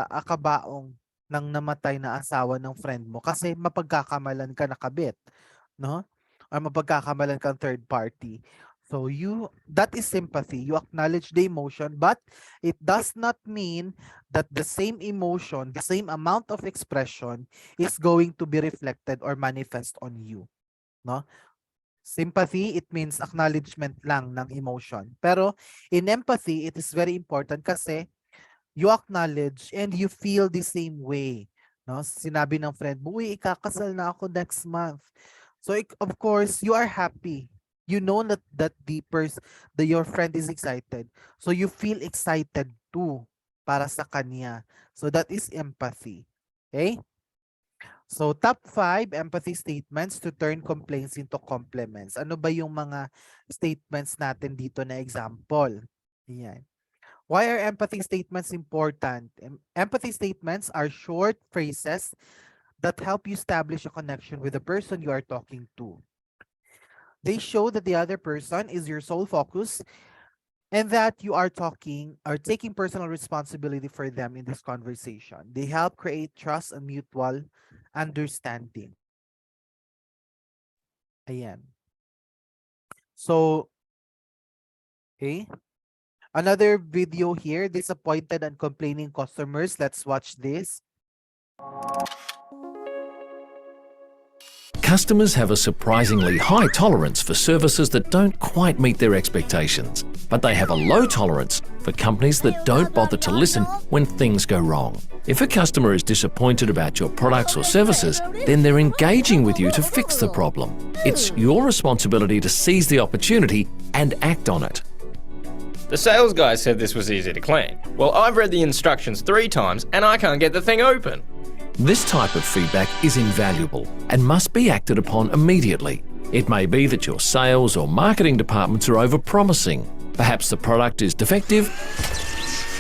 akabaong ng namatay na asawa ng friend mo kasi mapagkakamalan ka na kabit, no? Or mapagkakamalan kang third party. So that is sympathy. You acknowledge the emotion, but it does not mean that the same emotion, the same amount of expression is going to be reflected or manifest on you, no? Sympathy, it means acknowledgement lang ng emotion. Pero in empathy, it is very important kasi you acknowledge and you feel the same way, no? Sinabi ng friend mo, uy, ikakasal na ako next month. So of course, you are happy. You know that your friend is excited. So you feel excited too para sa kanya. So that is empathy. Okay? So top 5 empathy statements to turn complaints into compliments. Ano ba yung mga statements natin dito na example? Ayan. Why are empathy statements important? Empathy statements are short phrases that help you establish a connection with the person you are talking to. They show that the other person is your sole focus and that you are taking personal responsibility for them in this conversation. They help create trust and mutual understanding. Ayan. So, okay. Another video here, disappointed and complaining customers. Let's watch this. Customers have a surprisingly high tolerance for services that don't quite meet their expectations, but they have a low tolerance for companies that don't bother to listen when things go wrong. If a customer is disappointed about your products or services, then they're engaging with you to fix the problem. It's your responsibility to seize the opportunity and act on it. The sales guy said this was easy to clean. Well, I've read the instructions 3 times and I can't get the thing open. This type of feedback is invaluable and must be acted upon immediately. It may be that your sales or marketing departments are over-promising. Perhaps the product is defective,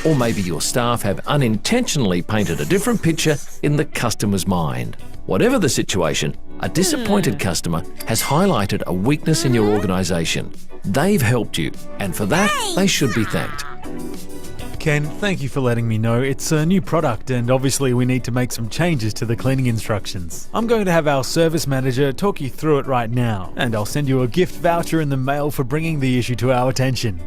or maybe your staff have unintentionally painted a different picture in the customer's mind. Whatever the situation, a disappointed customer has highlighted a weakness in your organisation. They've helped you, and for that, they should be thanked. Ken, thank you for letting me know. It's a new product and obviously we need to make some changes to the cleaning instructions. I'm going to have our service manager talk you through it right now, and I'll send you a gift voucher in the mail for bringing the issue to our attention.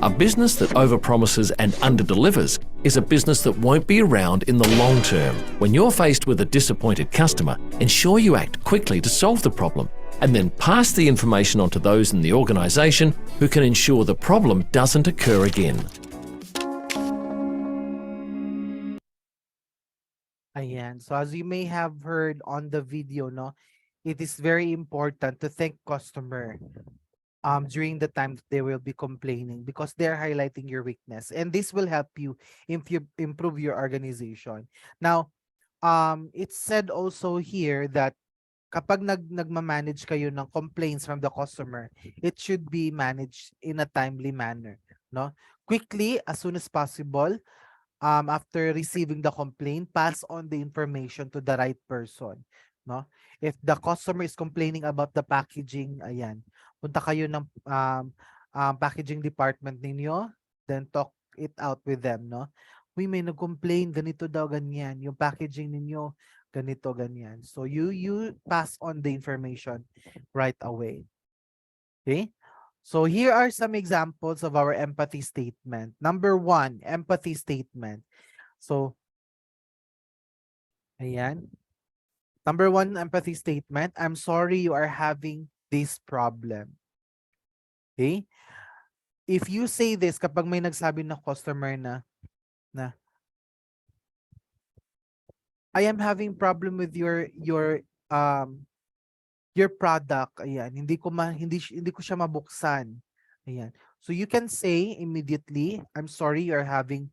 A business that overpromises and underdelivers is a business that won't be around in the long term. When you're faced with a disappointed customer, ensure you act quickly to solve the problem and then pass the information on to those in the organisation who can ensure the problem doesn't occur again. Ayan. So as you may have heard on the video, no, it is very important to thank customer during the time that they will be complaining, because they're highlighting your weakness, and this will help you improve your organization. Now, it's said also here that kapag nagma-manage kayo ng complaints from the customer, it should be managed in a timely manner, no? Quickly, as soon as possible, after receiving the complaint, pass on the information to the right person, no? If the customer is complaining about the packaging, ayan, punta kayo ng packaging department ninyo, then talk it out with them, no? Uy, may nag-complain, ganito daw, ganyan. Yung packaging ninyo, ganito, ganyan. So you pass on the information right away. Okay? So here are some examples of our empathy statement. Number 1, empathy statement. So, ayan. Number 1, empathy statement. I'm sorry you are having this problem. Okay? If you say this, kapag may nagsabi na customer na I am having problem with your product, ayan, hindi ko siya mabuksan. Ayan. So you can say immediately, I'm sorry you're having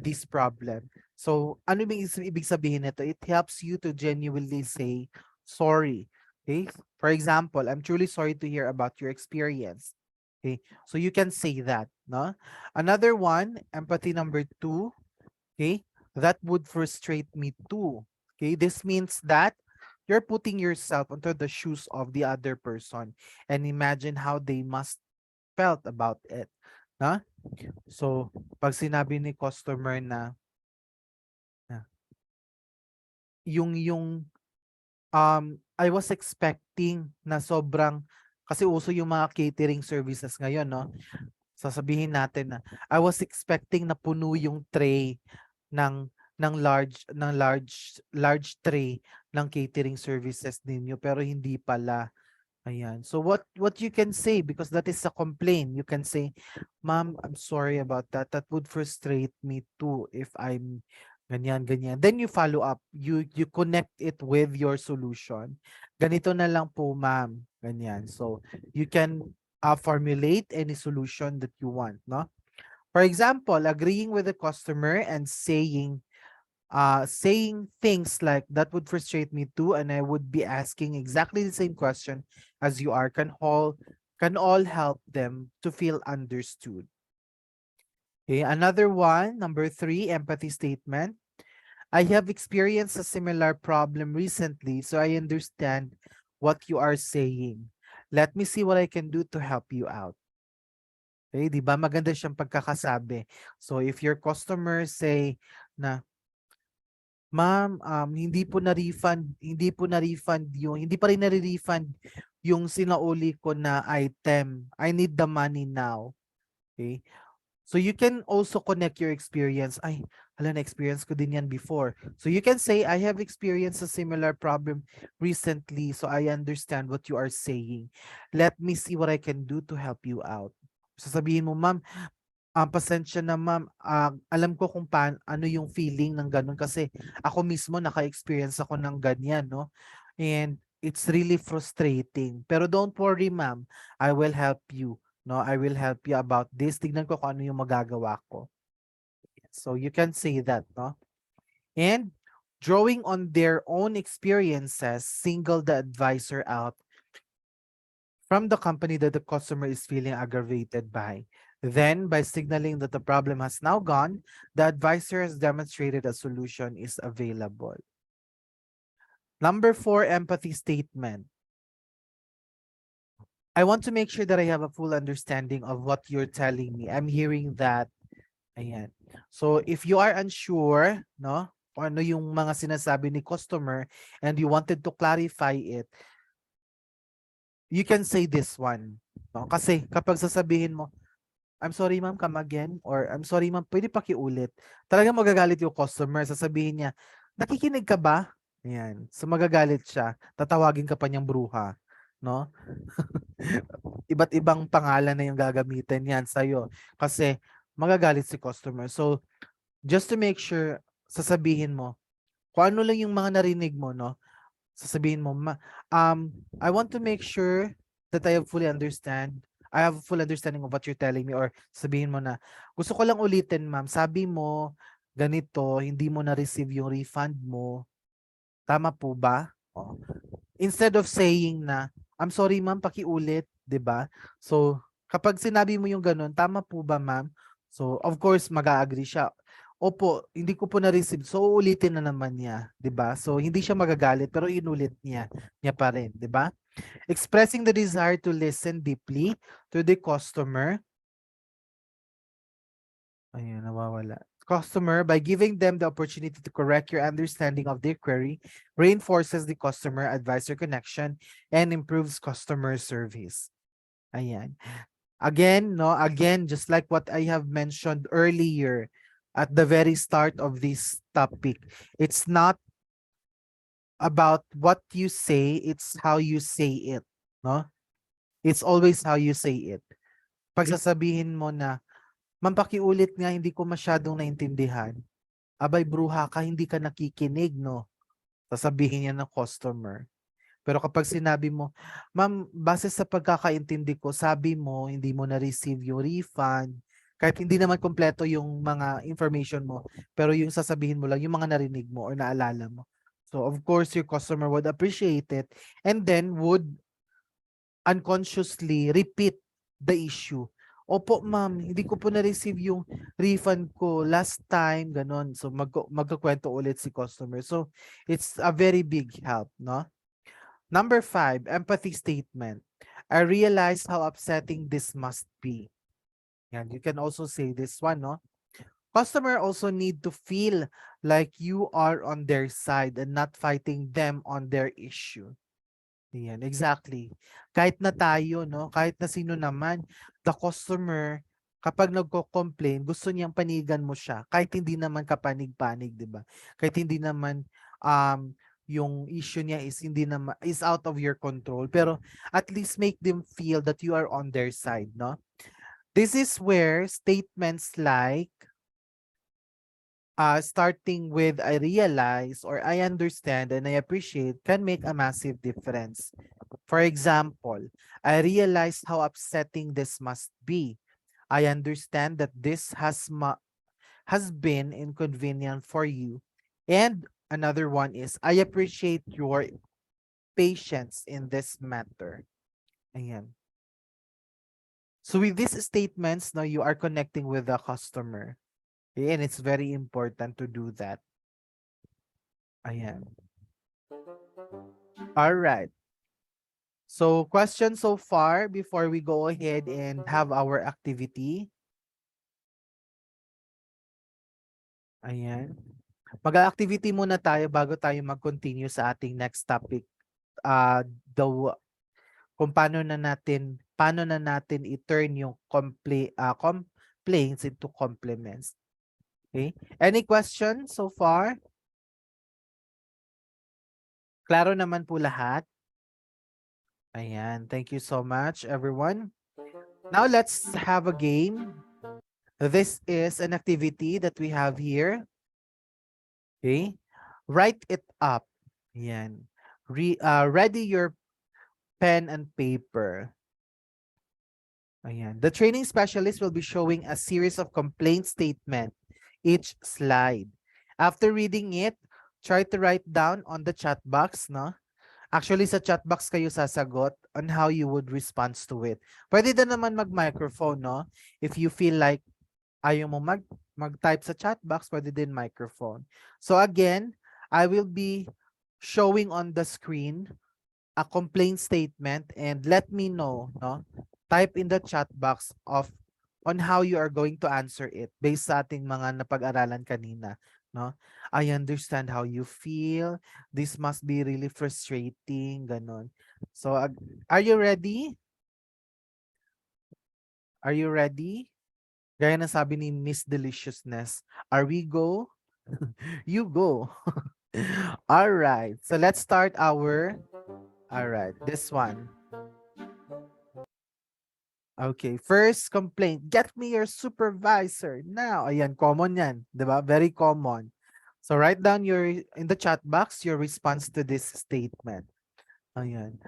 this problem. So ano ibig sabihin nito? It helps you to genuinely say sorry. Okay? For example, I'm truly sorry to hear about your experience. Okay? So you can say that, no? Another one, empathy number 2, okay? That would frustrate me too. Okay? This means that you're putting yourself into the shoes of the other person and imagine how they must felt about it. Na? So, pag sinabi ni customer na yung I was expecting na sobrang, kasi uso yung mga catering services ngayon, no? Sasabihin natin na I was expecting na puno yung tray ng large tray ng catering services ninyo, pero hindi pala. Ayan. So what you can say, because that is a complaint, you can say, "Ma'am, I'm sorry about that. That would frustrate me too if I'm ganyan, ganyan." Then you follow up. You connect it with your solution. Ganito na lang po, ma'am. Ganyan. So you can formulate any solution that you want, no? For example, agreeing with the customer and saying things like that would frustrate me too, and I would be asking exactly the same question as you are, can all help them to feel understood. Okay, another one, number 3, empathy statement. I have experienced a similar problem recently, so I understand what you are saying. Let me see what I can do to help you out. Okay, di ba? Maganda siyang pagkakasabi. So if your customers say na, "Ma'am, hindi pa rin nare-refund yung sinauli ko na item. I need the money now." Okay? So you can also connect your experience. Ay, na-experience ko din yan before. So you can say, I have experienced a similar problem recently, so I understand what you are saying. Let me see what I can do to help you out. Sasabihin mo, "Ma'am, pasensya na ma'am, alam ko kung ano yung feeling ng ganun, kasi ako mismo naka-experience ako ng ganyan, no? And it's really frustrating. Pero don't worry ma'am, I will help you. No, I will help you about this. Tignan ko kung ano yung magagawa ko." So you can say that, no? And drawing on their own experiences, single the advisor out from the company that the customer is feeling aggravated by. Then, by signaling that the problem has now gone, the advisor has demonstrated a solution is available. Number 4, empathy statement. I want to make sure that I have a full understanding of what you're telling me. I'm hearing that Ayan. So if you are unsure, no, kung ano yung mga sinasabi ni customer and you wanted to clarify it, you can say this one. No? Kasi kapag sasabihin mo, I'm sorry ma'am, come again, or I'm sorry ma'am, pwede pakiulit. Talagang magagalit yung customer. Sasabihin niya, nakikinig ka ba? Ayan. So magagalit siya. Tatawagin ka pa niyang bruha. No? Iba't ibang pangalan na yung gagamitin yan sa'yo. Kasi magagalit si customer. So, just to make sure, sasabihin mo, kung ano lang yung mga narinig mo, no? Sasabihin mo, I want to make sure that I have full understanding of what you're telling me, or sabihin mo na, gusto ko lang ulitin, ma'am, sabi mo, ganito, hindi mo na-receive yung refund mo. Tama po ba? Oh. Instead of saying na, I'm sorry ma'am, pakiulit, 'di ba? So, kapag sinabi mo yung ganun, tama po ba ma'am? So, of course, mag-a-agree siya. Opo, hindi ko po na-receive. So, uulitin na naman niya, 'di ba? So, hindi siya magagalit pero inulit niya pa rin, 'di ba? Expressing the desire to listen deeply to the customer. Ayun, nawawala. Customer, by giving them the opportunity to correct your understanding of their query, reinforces the customer advisor connection and improves customer service. Ayan. Again, just like what I have mentioned earlier at the very start of this topic, it's not about what you say, it's how you say it, no? It's always how you say it. Pag sasabihin mo na, ma'am, pakiulit nga, hindi ko masyadong naintindihan. Abay, bruha ka, hindi ka nakikinig, no? Sasabihin niya ng customer. Pero kapag sinabi mo, ma'am, base sa pagkakaintindi ko, sabi mo, hindi mo na-receive yung refund, kahit hindi naman kompleto yung mga information mo, pero yung sasabihin mo lang, yung mga narinig mo or naalala mo. So, of course, your customer would appreciate it and then would unconsciously repeat the issue. Opo, ma'am, hindi ko po na-receive yung refund ko last time, ganon. So, magkakwento ulit si customer. So, it's a very big help, no? Number 5, empathy statement. I realize how upsetting this must be. Yan, you can also say this one, no? Customer also need to feel like you are on their side and not fighting them on their issue. Yan, exactly. Kahit na tayo, no? Kahit na sino naman, the customer, kapag nagko-complain, gusto niyang panigan mo siya. Kahit hindi naman kapanig-panig, di ba? Kahit hindi naman yung issue niya is out of your control, pero at least make them feel that you are on their side, no? This is where statements like starting with I realize or I understand and I appreciate can make a massive difference. For example, I realize how upsetting this must be. I understand that this has been inconvenient for you. And another one is I appreciate your patience in this matter. Ayan. So with these statements, now you are connecting with the customer. Okay? And it's very important to do that. Ayan. All right. So question so far before we go ahead and have our activity. Ayan. Mag-activity muna tayo bago tayo mag-continue sa ating next topic. Kung paano na natin i-turn yung complaints into compliments. Okay? Any questions so far? Klaro naman po lahat? Ayan. Thank you so much, everyone. Now, let's have a game. This is an activity that we have here. Okay? Write it up. Ayan. Ready your pen and paper. Ayan. The training specialist will be showing a series of complaint statement each slide. After reading it, try to write down on the chat box, no? Actually, sa chat box kayo sasagot on how you would respond to it. Pwede din naman mag-microphone, no? If you feel like ayaw mo mag-type sa chat box, pwede din microphone. So again, I will be showing on the screen a complaint statement and let me know, no? Type in the chat box of on how you are going to answer it based sa ating mga napag-aralan kanina, no? I understand how you feel. This must be really frustrating, ganon. So, are you ready? Are you ready? Gaya ng sabi ni Miss Deliciousness, are we go? You go. All right. So let's start all right, this one. Okay, first complaint, get me your supervisor now. Ayan, common yan, 'di ba? Very common. So write down in the chat box your response to this statement. Ayan.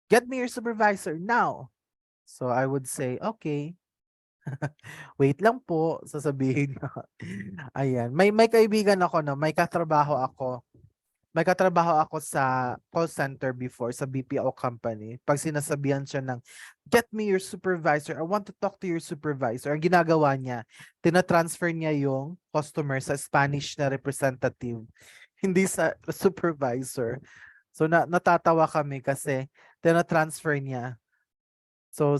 Get me your supervisor now. So I would say, okay. Wait lang po, sasabihin ko. Ayan, may kaibigan ako, no, may katrabaho ako sa call center before sa BPO company. Pag sinasabihan siya ng, get me your supervisor, I want to talk to your supervisor. Ang ginagawa niya, tinatransfer niya yung customer sa Spanish na representative, hindi sa supervisor. So natatawa kami kasi tinatransfer niya. So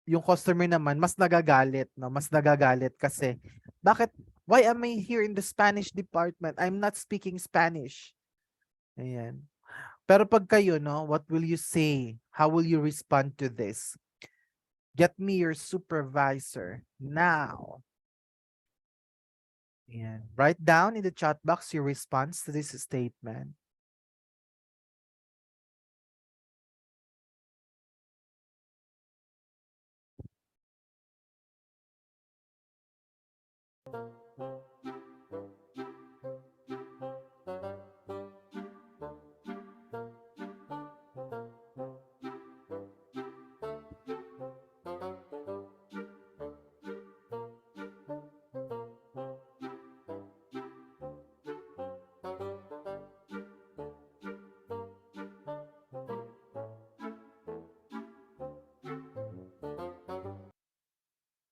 yung customer naman mas nagagalit, no? Mas nagagalit kasi bakit, why am I here in the Spanish department? I'm not speaking Spanish. Ayan. Pero pag kayo, no, what will you say? How will you respond to this? Get me your supervisor now. Ayan. Write down in the chat box your response to this statement.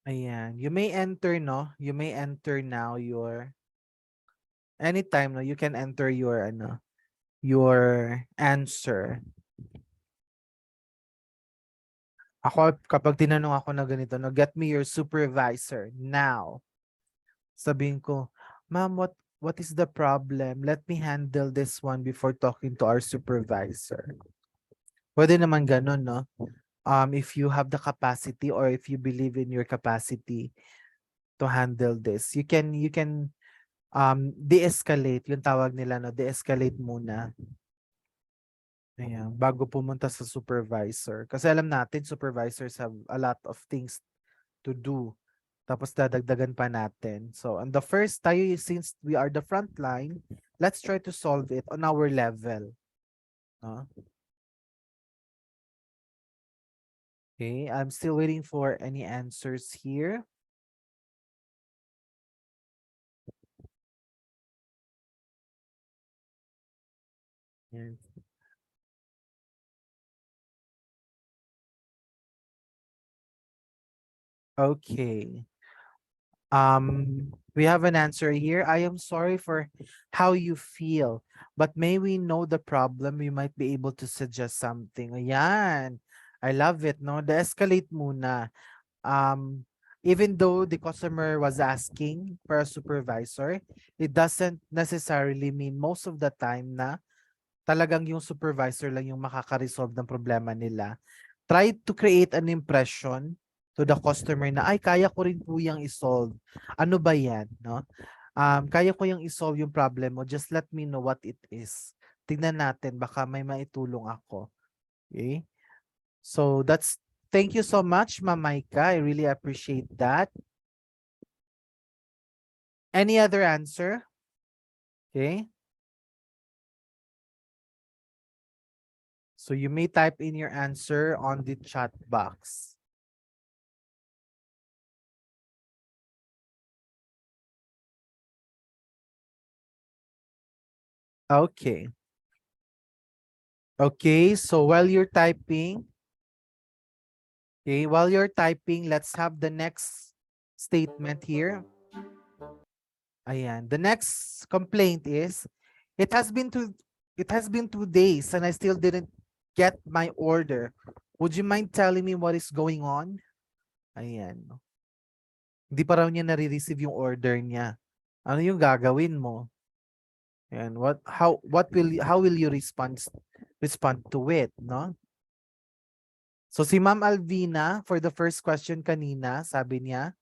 Ayan. You may enter, no? You may enter now anytime, no? You can enter your answer. Ako, kapag tinanong ako na ganito, no, get me your supervisor now. Sabihin ko, ma'am, what is the problem? Let me handle this one before talking to our supervisor. Pwede naman ganun, no? If you have the capacity or if you believe in your capacity to handle this, you can de-escalate, yung tawag nila, no? De-escalate muna. Ayan, bago pumunta sa supervisor. Kasi alam natin, supervisors have a lot of things to do. Tapos dadagdagan pa natin. So, on the first, since we are the front line, let's try to solve it on our level. Okay, I'm still waiting for any answers here. Yes. Okay. We have an answer here. I am sorry for how you feel, but may we know the problem? We might be able to suggest something. Ayan. I love it, no? De-escalate muna. Even though the customer was asking for a supervisor, it doesn't necessarily mean most of the time na talagang yung supervisor lang yung makaka-resolve ng problema nila. Try to create an impression to the customer na, ay, kaya ko rin po yung isolve. Ano ba yan? No? Kaya ko yung isolve yung problem mo. Just let me know what it is. Tignan natin, baka may maitulong ako. Okay? So, thank you so much, Ma'am Maika. I really appreciate that. Any other answer? Okay. So, you may type in your answer on the chat box. Okay. Okay, so while you're typing, let's have the next statement here. Ayan. The next complaint is, it has been 2 days and I still didn't get my order. Would you mind telling me what is going on? Ayan. Hindi pa raw niya nare-receive yung order niya. Ano yung gagawin mo? And how will you respond to it, no? So si Ma'am Alvina, for the first question kanina, sabi niya,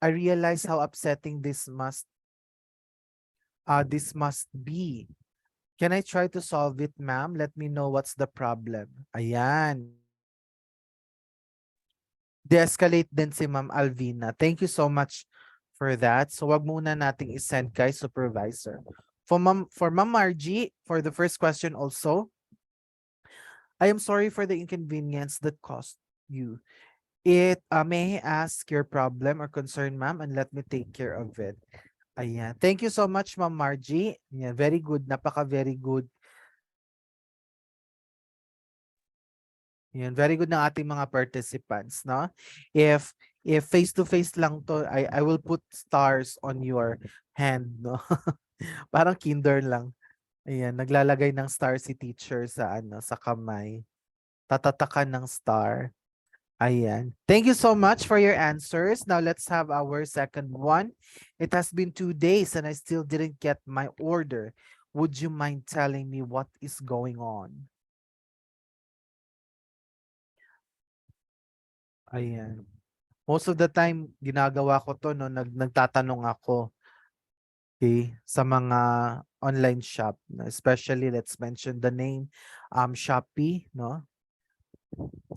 I realize how upsetting this must be. Can I try to solve it, ma'am? Let me know what's the problem. Ayan. De-escalate din si Ma'am Alvina. Thank you so much for that. So wag muna nating isend kay supervisor. For Ma'am Margie, for the first question also, I am sorry for the inconvenience that caused you. May I ask your problem or concern, ma'am, and let me take care of it. Ayan. Thank you so much, Ma'am Margie. Ayan, very good. Very good. Ayan, very good ng ating mga participants, no? If face to face lang to, I will put stars on your hand, no? Parang kinder lang. Ayan, naglalagay ng star si teacher sa kamay. Tatatakan ng star. Ayan. Thank you so much for your answers. Now let's have our second one. It has been 2 days and I still didn't get my order. Would you mind telling me what is going on? Ayan. Most of the time, ginagawa ko to, no, nagtatanong ako, okay, sa mga online shop, especially let's mention the name, Shopee, no?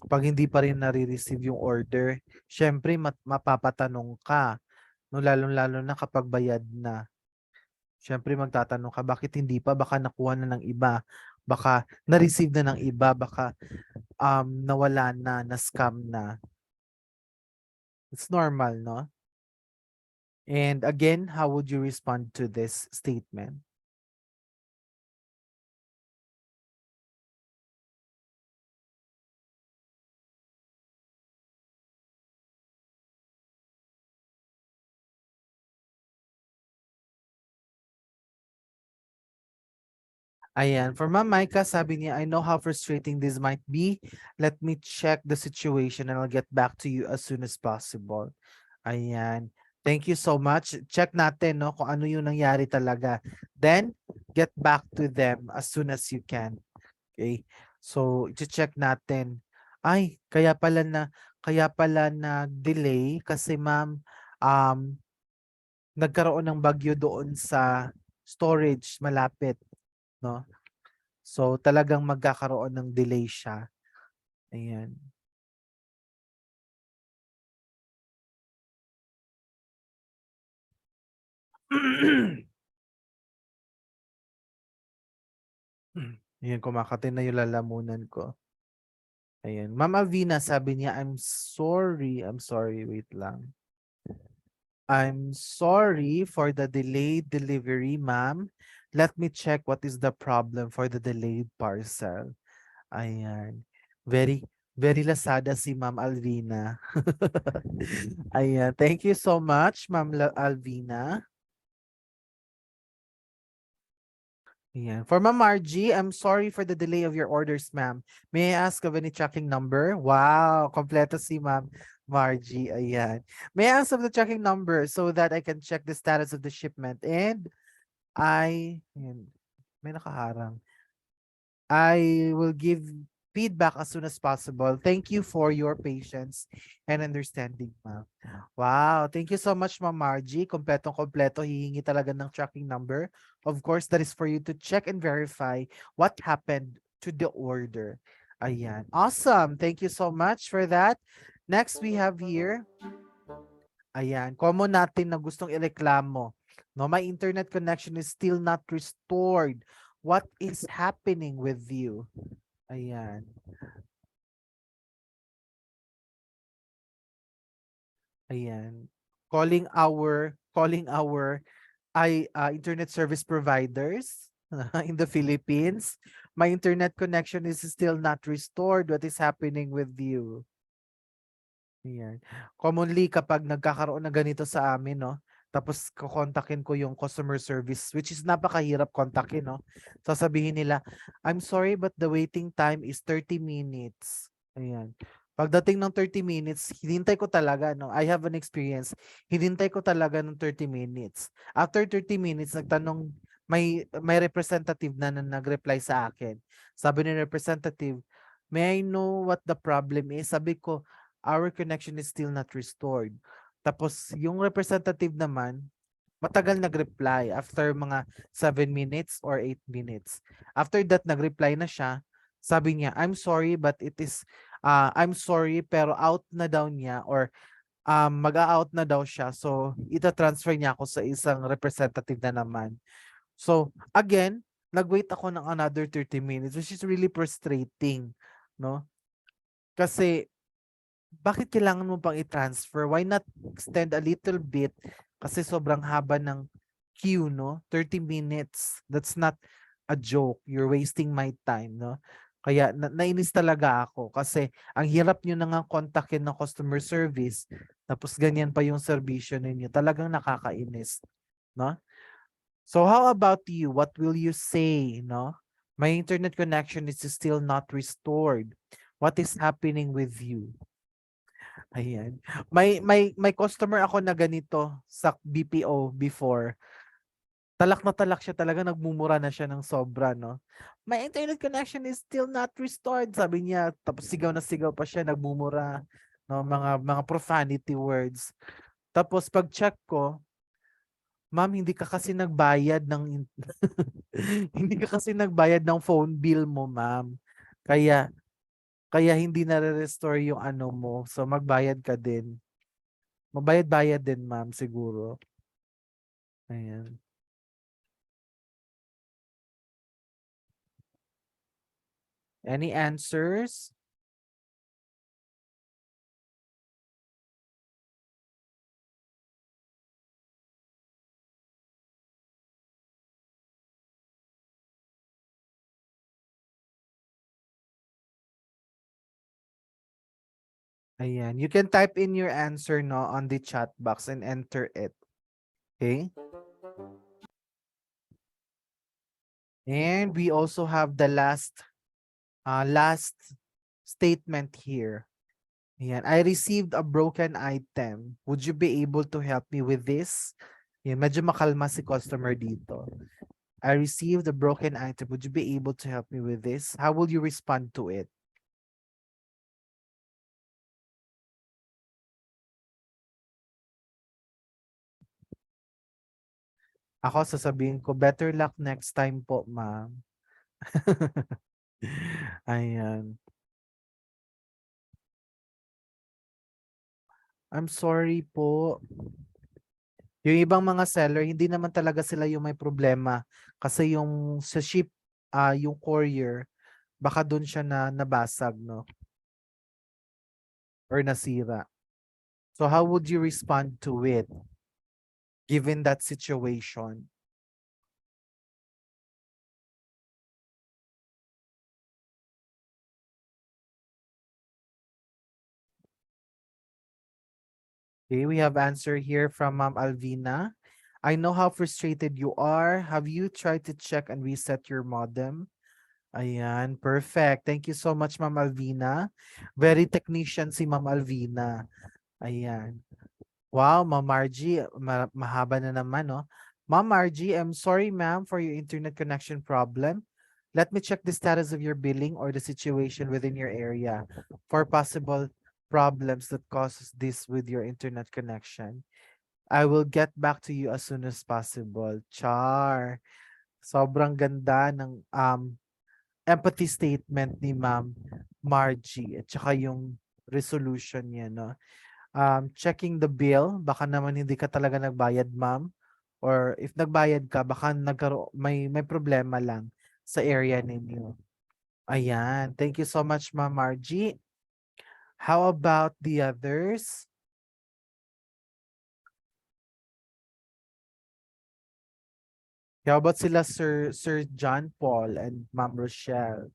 Pag hindi pa rin nare-receive yung order, syempre mapapatanong ka, no, lalong-lalo na kapag bayad na. Syempre magtatanong ka, bakit hindi pa? Baka nakuha na ng iba, baka na-receive na ng iba, baka nawala na scam na. It's normal, no? And again, how would you respond to this statement? Ayan. For Ma'am Micah, sabi niya, I know how frustrating this might be. Let me check the situation and I'll get back to you as soon as possible. Ayan. Thank you so much. Check natin, no, kung ano yung nangyari talaga. Then, get back to them as soon as you can. Okay? So, i-check natin. Ay, kaya pala na delay kasi ma'am, nagkaroon ng bagyo doon sa storage malapit, no? So talagang magkakaroon ng delay siya. Ayan. Ayan, kumakati na yung lalamunan ko. Ayan. Ma'am Avina, sabi niya, I'm sorry, wait lang. I'm sorry for the delayed delivery, ma'am. Let me check what is the problem for the delayed parcel. Ayan. Very, very Lazada si Ma'am Alvina. Ayan. Thank you so much, Ma'am Alvina. Ayan. For Ma'am Margie, I'm sorry for the delay of your orders, ma'am. May I ask of any tracking number? Wow, kompleto si Ma'am Margie. Ayan. May I ask of the tracking number so that I can check the status of the shipment? And ayan, may nakaharang. I will give feedback as soon as possible. Thank you for your patience and understanding, ma'am. Wow, thank you so much, Ma'am Margie. Kompletong-kompleto, hihingi talaga ng tracking number. Of course, that is for you to check and verify what happened to the order. Ayan. Awesome. Thank you so much for that. Next, we have here, ayan, common natin na gustong ireklamo. No, my internet connection is still not restored. What is happening with you? Ayan. Ayan. Calling our internet service providers in the Philippines. My internet connection is still not restored. What is happening with you? Ayan. Commonly kapag nagkakaroon na ganito sa amin, no? Tapos kukontakin ko yung customer service, which is napakahirap kontakin, no? Sasabihin nila, I'm sorry but the waiting time is 30 minutes. Ayan. Pagdating ng 30 minutes, hinintay ko talaga, no? I have an experience. Hinintay ko talaga ng 30 minutes. After 30 minutes, nagtanong, may representative na nag-reply sa akin. Sabi ni representative, may I know what the problem is? Sabi ko, our connection is still not restored. Tapos, yung representative naman, matagal nag-reply after mga 7 minutes or 8 minutes. After that, nag-reply na siya. Sabi niya, I'm sorry pero out na daw niya or mag-a-out na daw siya. So, ita-transfer niya ako sa isang representative na naman. So, again, nag-wait ako ng another 30 minutes which is really frustrating, no? Kasi bakit kailangan mo pang i-transfer? Why not extend a little bit? Kasi sobrang haba ng queue, no? 30 minutes. That's not a joke. You're wasting my time, no? Kaya nainis talaga ako kasi ang hirap nyo na nga kontakin ng customer service tapos ganyan pa yung serbisyo ninyo. Talagang nakakainis, no? So how about you? What will you say, no? My internet connection is still not restored. What is happening with you? Ayan. May customer ako na ganito sa BPO before. Talak na talak siya talaga, nagmumura na siya ng sobra, no? My internet connection is still not restored, sabi niya. Tapos sigaw na sigaw pa siya, nagmumura, no? Mga profanity words. Tapos pag check ko, ma'am, hindi ka kasi nagbayad ng hindi ka kasi nagbayad ng phone bill mo, ma'am. Kaya hindi na-restore yung ano mo. So magbayad ka din. Mabayad-bayad din, ma'am, siguro. Ayan. Any answers? Ayan. You can type in your answer, no, on the chat box and enter it. Okay? And we also have the last statement here. Ayan. I received a broken item. Would you be able to help me with this? Ayan, medyo makalma si customer dito. I received a broken item. Would you be able to help me with this? How will you respond to it? Ako sasabihin ko, better luck next time po, ma'am. Ayan. I'm sorry po. Yung ibang mga seller, hindi naman talaga sila yung may problema. Kasi yung sa ship, yung courier, baka doon siya na nabasag, no? Or nasira. So how would you respond to it given that situation? Okay, we have answer here from Ma'am Alvina. I know how frustrated you are. Have you tried to check and reset your modem? Ayan, perfect. Thank you so much, Ma'am Alvina. Very technician si Ma'am Alvina. Ayan. Wow, Ma'am Margie, mahaba na naman, no? Ma'am Margie, I'm sorry, ma'am, for your internet connection problem. Let me check the status of your billing or the situation within your area for possible problems that causes this with your internet connection. I will get back to you as soon as possible. Char. Sobrang ganda ng empathy statement ni Ma'am Margie at saka yung resolution niya, no? Checking the bill, baka naman hindi ka talaga nagbayad, ma'am. Or if nagbayad ka, baka may problema lang sa area ninyo. Ayan. Thank you so much, Ma'am Margie. How about the others? How about sila Sir John Paul and Ma'am Rochelle?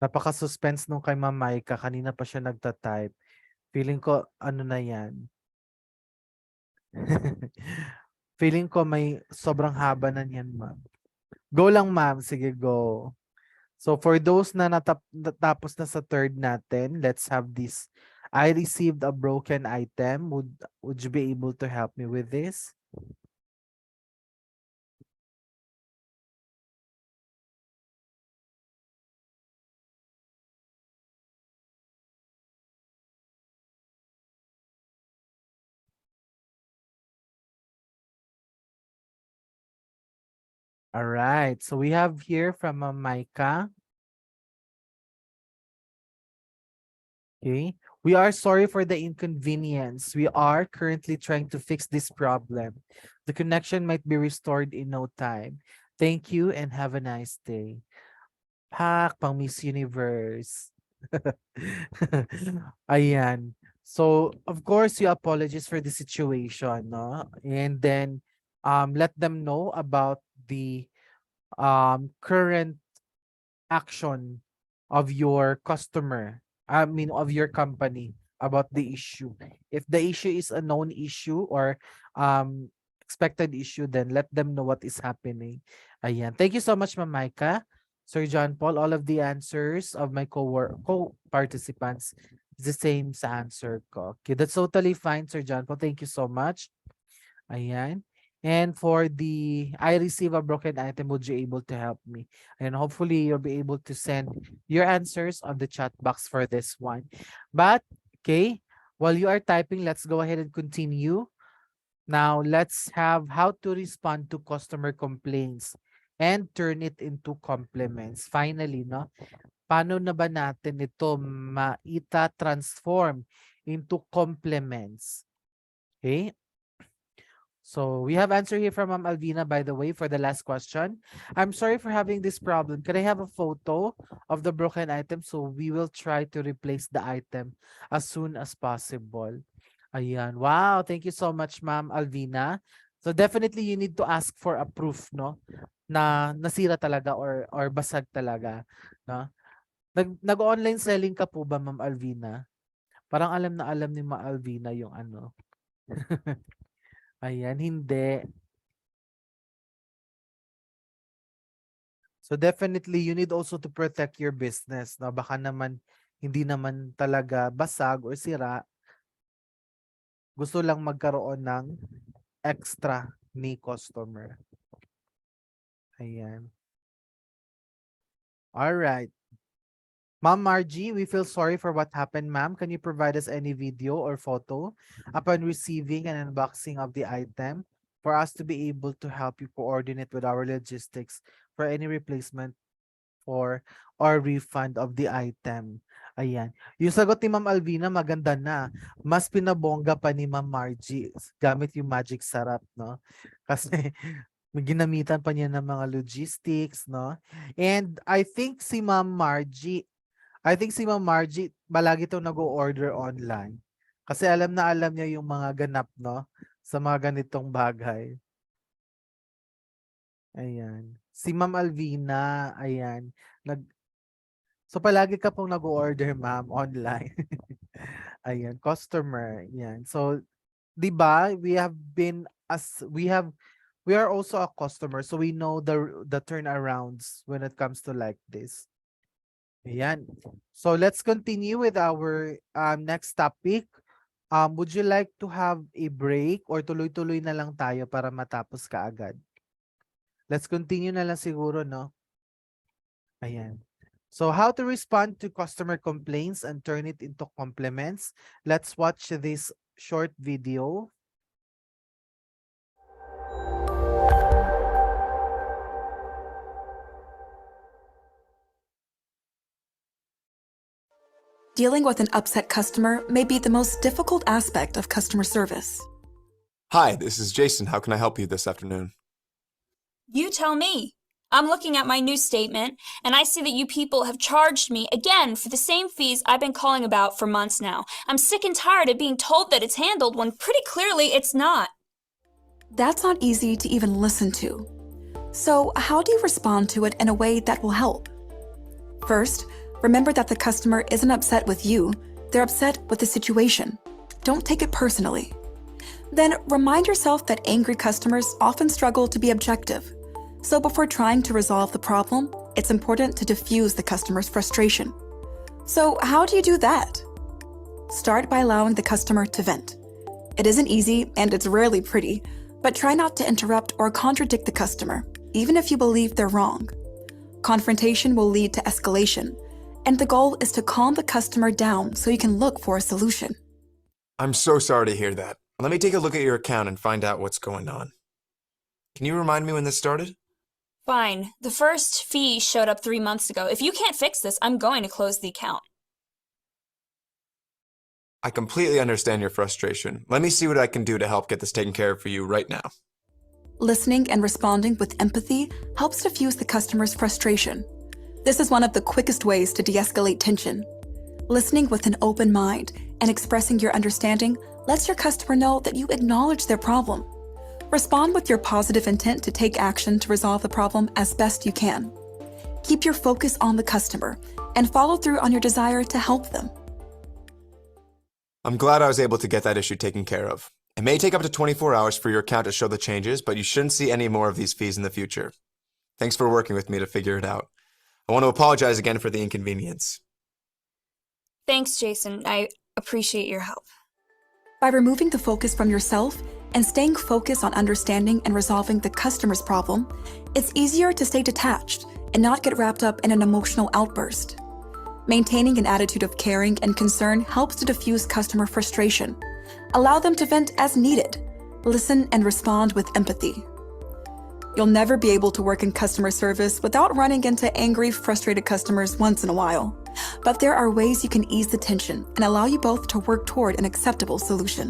Napaka-suspense nung kay Ma'am Maika. Kanina pa siya nagta-type. Feeling ko, ano na yan. Feeling ko may sobrang haba na niyan, ma'am. Go lang, ma'am. Sige, go. So for those na natapos na sa third natin, let's have this. I received a broken item. Would you be able to help me with this? All right. So we have here from Micah. Okay. We are sorry for the inconvenience. We are currently trying to fix this problem. The connection might be restored in no time. Thank you and have a nice day. Pak, pang Miss Universe. Ayan. So, of course, you apologize for the situation, no? And then let them know about the current action of your customer, I mean of your company about the issue. If the issue is a known issue or expected issue, then let them know what is happening. Ayan. Thank you so much, Ma'am Micah. Sir John Paul, all of the answers of my co-participants is the same sa answer ko. Okay, that's totally fine, Sir John Paul. Thank you so much. Ayan. And for the I receive a broken item, would you able to help me? And hopefully you'll be able to send your answers on the chat box for this one. But okay, while you are typing, let's go ahead and continue. Now let's have how to respond to customer complaints and turn it into compliments. Finally, no? Paano na ba natin ito transform into compliments? Okay? So we have answer here from Ma'am Alvina, by the way, for the last question. I'm sorry for having this problem. Can I have a photo of the broken item? So we will try to replace the item as soon as possible. Ayan. Wow. Thank you so much, Ma'am Alvina. So definitely you need to ask for a proof, no? Na nasira talaga or basag talaga, no? Nag-online selling ka po ba, Ma'am Alvina? Parang alam na alam ni Ma'am Alvina yung ano. Ayan, hindi. So definitely you need also to protect your business, no? Baka naman hindi naman talaga basag or sira. Gusto lang magkaroon ng extra ni customer. Ayan. All right. Ma'am Margie, we feel sorry for what happened, ma'am. Can you provide us any video or photo upon receiving an unboxing of the item for us to be able to help you coordinate with our logistics for any replacement for or refund of the item? Ayan. Yung sagot ni Ma'am Alvina, maganda na. Mas pinabongga pa ni Ma'am Margie gamit yung magic sarap, no? Kasi may ginamitan pa niya ng mga logistics, no? And I think si Ma'am Margie palagi itong nag-o-order online. Kasi alam na alam niya yung mga ganap, no? Sa mga ganitong bagay. Ayan. Si Ma'am Alvina, ayan. So palagi ka pong nag-o-order, ma'am, online. Ayan, customer. Ayan. So, 'di ba? We are also a customer, so we know the turnarounds when it comes to like this. Ayan. So let's continue with our next topic. Would you like to have a break or tuloy-tuloy na lang tayo para matapos kaagad? Let's continue na lang siguro, no? Ayan. So how to respond to customer complaints and turn it into compliments. Let's watch this short video. Dealing with an upset customer may be the most difficult aspect of customer service. Hi, this is Jason. How can I help you this afternoon? You tell me. I'm looking at my new statement, and I see that you people have charged me again for the same fees I've been calling about for months now. I'm sick and tired of being told that it's handled when pretty clearly it's not. That's not easy to even listen to. So, how do you respond to it in a way that will help? First, remember that the customer isn't upset with you, They're upset with the situation. Don't take it personally. Then remind yourself that angry customers often struggle to be objective. So before trying to resolve the problem, it's important to diffuse the customer's frustration. So how do you do that? Start by allowing the customer to vent. It isn't easy and it's rarely pretty, but try not to interrupt or contradict the customer, even if you believe they're wrong. Confrontation will lead to escalation, and the goal is to calm the customer down so you can look for a solution. I'm so sorry to hear that. Let me take a look at your account and find out what's going on. Can you remind me when this started? Fine. The first fee showed up 3 months ago. If you can't fix this, I'm going to close the account. I completely understand your frustration. Let me see what I can do to help get this taken care of for you right now. Listening and responding with empathy helps diffuse the customer's frustration. This is one of the quickest ways to de-escalate tension. Listening with an open mind and expressing your understanding lets your customer know that you acknowledge their problem. Respond with your positive intent to take action to resolve the problem as best you can. Keep your focus on the customer and follow through on your desire to help them. I'm glad I was able to get that issue taken care of. It may take up to 24 hours for your account to show the changes, but you shouldn't see any more of these fees in the future. Thanks for working with me to figure it out. I want to apologize again for the inconvenience. Thanks, Jason. I appreciate your help. By removing the focus from yourself and staying focused on understanding and resolving the customer's problem, it's easier to stay detached and not get wrapped up in an emotional outburst. Maintaining an attitude of caring and concern helps to diffuse customer frustration. Allow them to vent as needed. Listen and respond with empathy. You'll never be able to work in customer service without running into angry, frustrated customers once in a while. But there are ways you can ease the tension and allow you both to work toward an acceptable solution.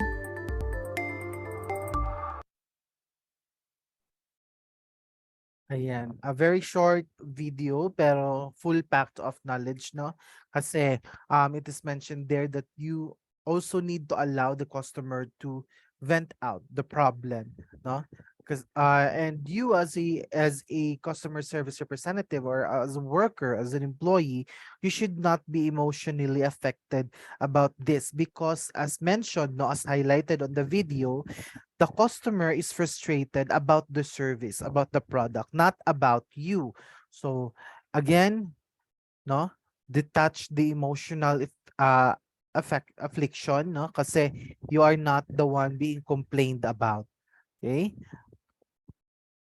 Ayan, a very short video pero full packed of knowledge, no? Kasi it is mentioned there that you also need to allow the customer to vent out the problem, no? Because and you as a customer service representative or as a worker, as an employee, you should not be emotionally affected about this because as mentioned, no, as highlighted on the video, the customer is frustrated about the service, about the product, not about you. So again, no, detach the emotional affliction, no, kasi you are not the one being complained about. Okay.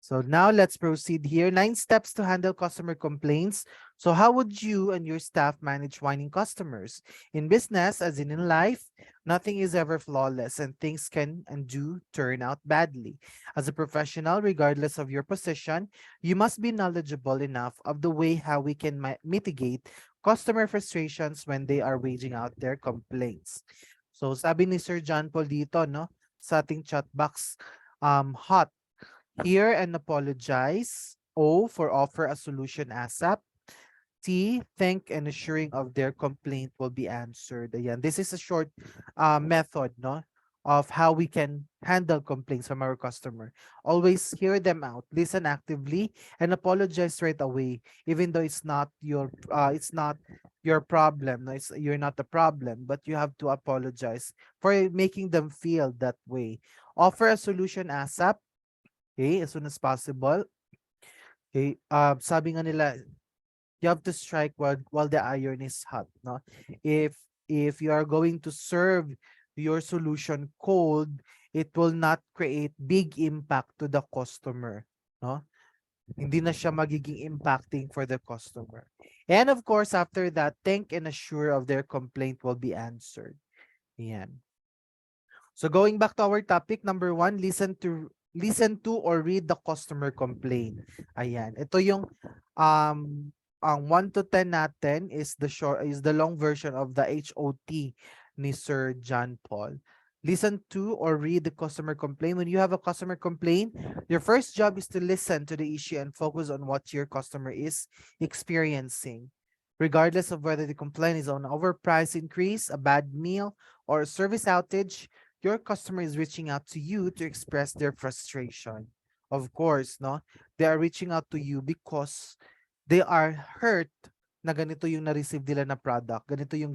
So now let's proceed here. 9 steps to handle customer complaints. So how would you and your staff manage whining customers? In business, as in life, nothing is ever flawless and things can and do turn out badly. As a professional, regardless of your position, you must be knowledgeable enough of the way how we can mitigate customer frustrations when they are waging out their complaints. So sabi ni Sir John Paul dito, no, sa ating chat box, hot. Hear and apologize. O for offer a solution ASAP. T, thank and assuring of their complaint will be answered. Ayan, this is a short method, no, of how we can handle complaints from our customer. Always hear them out, listen actively, and apologize right away, even though it's not your problem. No, you're not the problem, but you have to apologize for making them feel that way. Offer a solution ASAP. Okay, as soon as possible. Okay, sabi nga nila, you have to strike while the iron is hot, no? If you are going to serve your solution cold, it will not create big impact to the customer, no? Hindi na siya magiging impacting for the customer. And of course, after that, thank and assure of their complaint will be answered. Yan. So going back to our topic, number 1, listen to or read the customer complaint. Ayan. Ito yung ang 1 to 10 natin is the long version of the HOT ni Sir John Paul. Listen to or read the customer complaint. When you have a customer complaint, your first job is to listen to the issue and focus on what your customer is experiencing. Regardless of whether the complaint is on overprice increase, a bad meal, or a service outage, your customer is reaching out to you to express their frustration. Of course, no, they are reaching out to you because they are hurt na ganito yung na-receive nila na product, ganito yung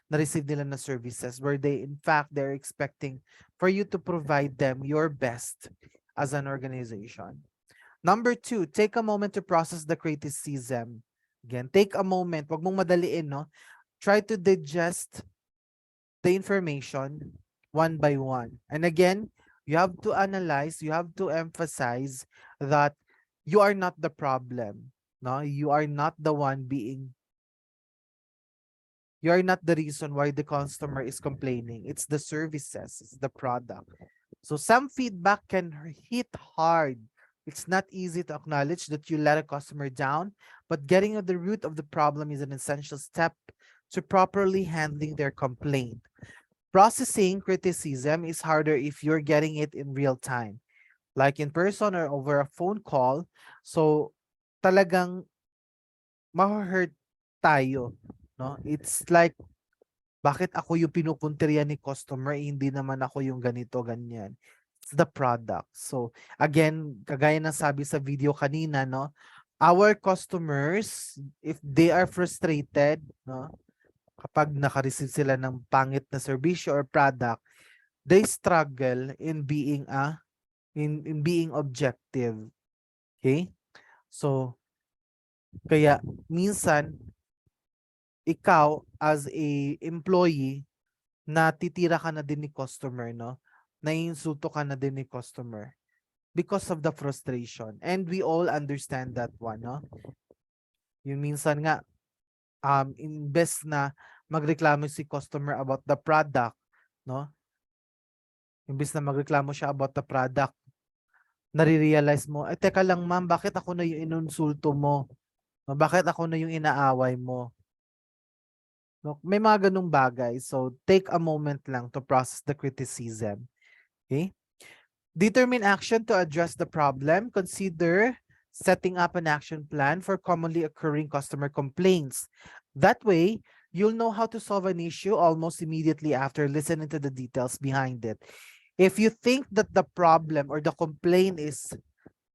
na-receive nila na services, where they, in fact, they're expecting for you to provide them your best as an organization. Number 2, take a moment to process the criticism. Again, take a moment. Wag mong madaliin, no? Try to digest the information one by one. And again, you have to analyze, you have to emphasize that you are not the problem. No, you are not the one you are not the reason why the customer is complaining. It's the services, it's the product. So some feedback can hit hard. It's not easy to acknowledge that you let a customer down, but getting at the root of the problem is an essential step to properly handling their complaint. Processing criticism is harder if you're getting it in real time, like in person or over a phone call. So talagang ma-hurt tayo, no? It's like, bakit ako yung pinupunteriya ni customer, hindi naman ako yung ganito, ganyan. It's the product. So, again, kagaya ng sabi sa video kanina, no? Our customers, if they are frustrated, no? Kapag naka-receive sila ng pangit na serbisyo or product, they struggle in being in being objective. Okay? So, kaya minsan ikaw as a employee, natitira ka na din ni customer, no? Naiinsulto ka na din ni customer because of the frustration. And we all understand that one, no? Yung minsan nga, imbes na magreklamo si customer about the product, no? Imbes na magreklamo siya about the product, nare-realize mo, teka lang ma'am, bakit ako na yung inunsulto mo? No? Bakit ako na yung inaaway mo? No? May mga ganung bagay. So, take a moment lang to process the criticism. Okay? Determine action to address the problem. Consider setting up an action plan for commonly occurring customer complaints. That way, you'll know how to solve an issue almost immediately after listening to the details behind it. If you think that the problem or the complaint is,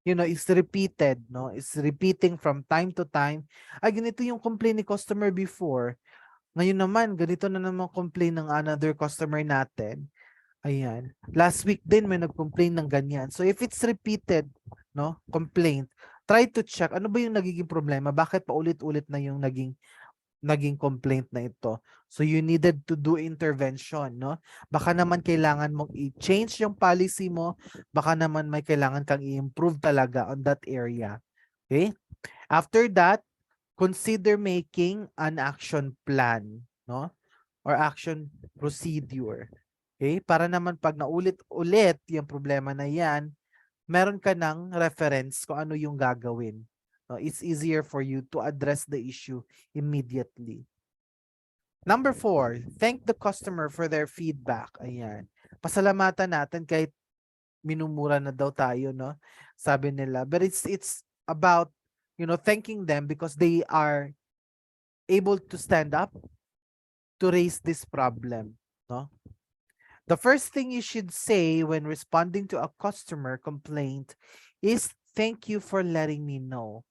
is repeated, no? Is repeating from time to time. Ay, ganito yung complaint ni customer before. Ngayon naman, ganito na naman complaint ng another customer natin. Ayan. Last week din may nag-complain ng ganyan. So if it's repeated, no, complaint, try to check ano ba yung nagiging problema, bakit paulit-ulit na yung naging complaint na ito. So you needed to do intervention, no? Baka naman kailangan mong i-change yung policy mo, baka naman may kailangan kang i-improve talaga on that area. Okay? After that, consider making an action plan, no? Or action procedure. Okay? Para naman pag naulit-ulit yung problema na yan, meron ka ng reference kung ano yung gagawin. No? It's easier for you to address the issue immediately. Number 4, thank the customer for their feedback. Ayan. Pasalamatan natin kahit minumura na daw tayo, no? Sabi nila. But it's about, thanking them because they are able to stand up to raise this problem, no? The first thing you should say when responding to a customer complaint is, thank you for letting me know.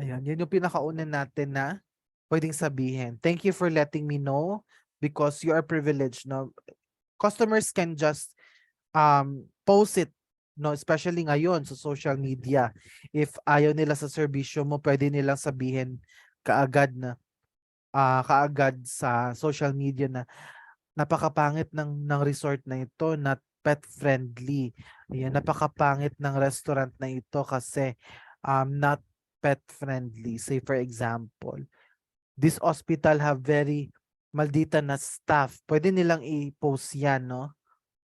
Ayan, yun yung pinakauna natin na pwedeng sabihin. Thank you for letting me know because you are privileged. No? Customers can just post it, no, especially ngayon sa social media. If ayaw nila sa serbisyo mo, pwede nilang sabihin kaagad sa social media na napakapangit ng resort na ito, not pet friendly. Ayan, napakapangit ng restaurant na ito kasi not pet friendly. Say for example, this hospital have very maldita na staff. Pwede nilang i-post yan, no?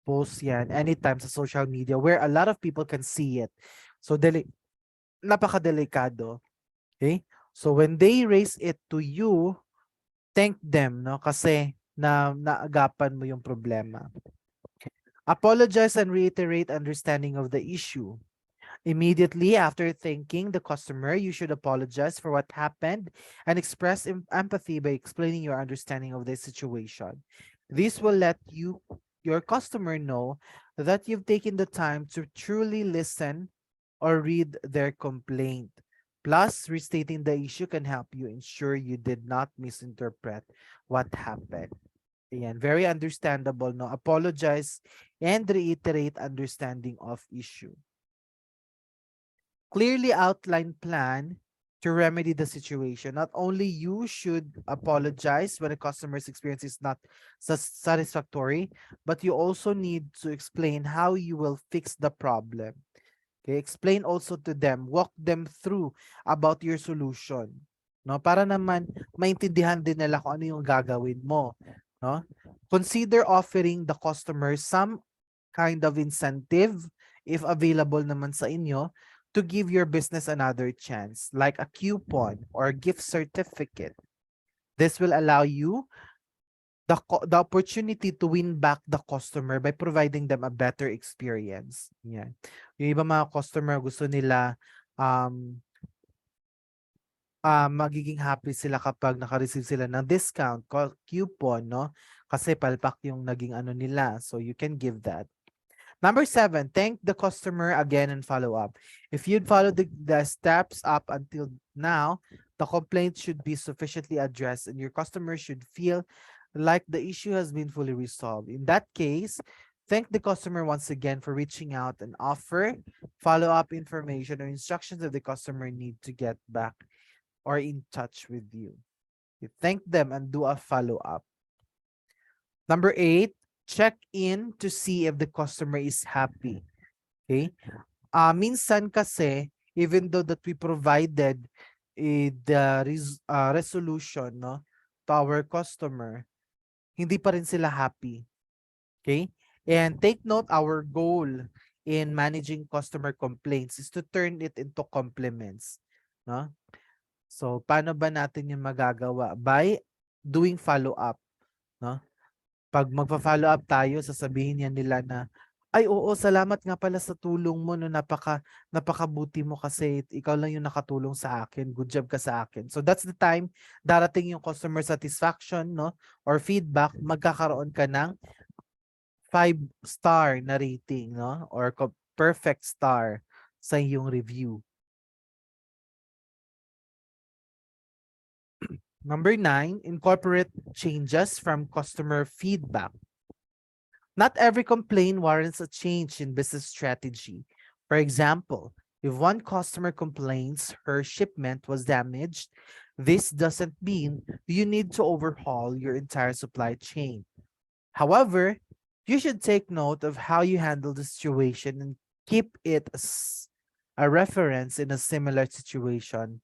Post yan anytime sa social media where a lot of people can see it. So napakadelikado. Okay? So when they raise it to you, thank them, no? Kasi naagapan mo yung problema. Apologize and reiterate understanding of the issue. Immediately after thanking the customer, you should apologize for what happened and express empathy by explaining your understanding of the situation. This will let your customer know that you've taken the time to truly listen or read their complaint. Plus, restating the issue can help you ensure you did not misinterpret what happened. Ayan, very understandable, no? Apologize and reiterate understanding of issue. Clearly outline plan to remedy the situation. Not only you should apologize when a customer's experience is not satisfactory, but you also need to explain how you will fix the problem. Okay, explain also to them, walk them through about your solution. No, para naman maintindihan din nila kung ano yung gagawin mo, no? Consider offering the customer some kind of incentive if available naman sa inyo to give your business another chance, like a coupon or gift certificate. This will allow you the opportunity to win back the customer by providing them a better experience. Yan. Yung iba mga customer gusto nila um magiging happy sila kapag naka-receive sila ng discount coupon, no? Kasi palpak yung naging ano nila. So you can give that. Number 7, thank the customer again and follow up. If you'd follow the steps up until now, the complaint should be sufficiently addressed and your customer should feel like the issue has been fully resolved. In that case, thank the customer once again for reaching out and offer follow-up information or instructions that the customer need to get back or in touch with you. You thank them and do a follow-up. Number 8, check in to see if the customer is happy. Okay? Minsan kasi, even though that we provided the resolution, no, to our customer, hindi pa rin sila happy. Okay? And take note, our goal in managing customer complaints is to turn it into compliments. No? So, paano ba natin yung magagawa? By doing follow-up. No? Pag magpa-follow up tayo, sasabihin niya nila na, ay oo, salamat nga pala sa tulong mo, no, napakabuti mo kasi ikaw lang yung nakatulong sa akin. Good job ka sa akin. So that's the time darating yung customer satisfaction, no, or feedback, magkakaroon ka ng 5-star na rating, no, or perfect star sa iyong review. Number 9, incorporate changes from customer feedback. Not every complaint warrants a change in business strategy. For example, if one customer complains her shipment was damaged, this doesn't mean you need to overhaul your entire supply chain. However, you should take note of how you handle the situation and keep it as a reference in a similar situation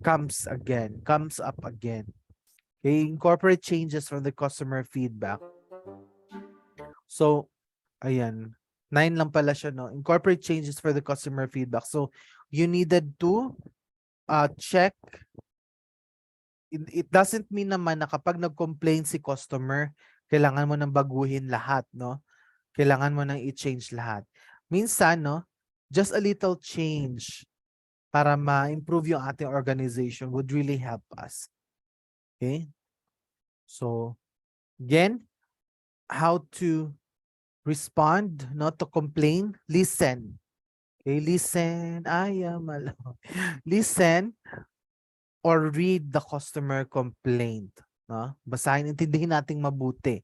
comes up again. Okay, incorporate changes from the customer feedback. So, ayan, 9 lang pala siya, no? Incorporate changes for the customer feedback. So, you needed to check. It doesn't mean naman na kapag nag-complain si customer, kailangan mo nang baguhin lahat, no? Kailangan mo nang i-change lahat. Minsan, no, just a little change para ma-improve yung ating organization would really help us. Okay? So, again, how to respond, not to complain, listen. Okay, listen. Listen or read the customer complaint. No? Basahin, intindihin nating mabuti.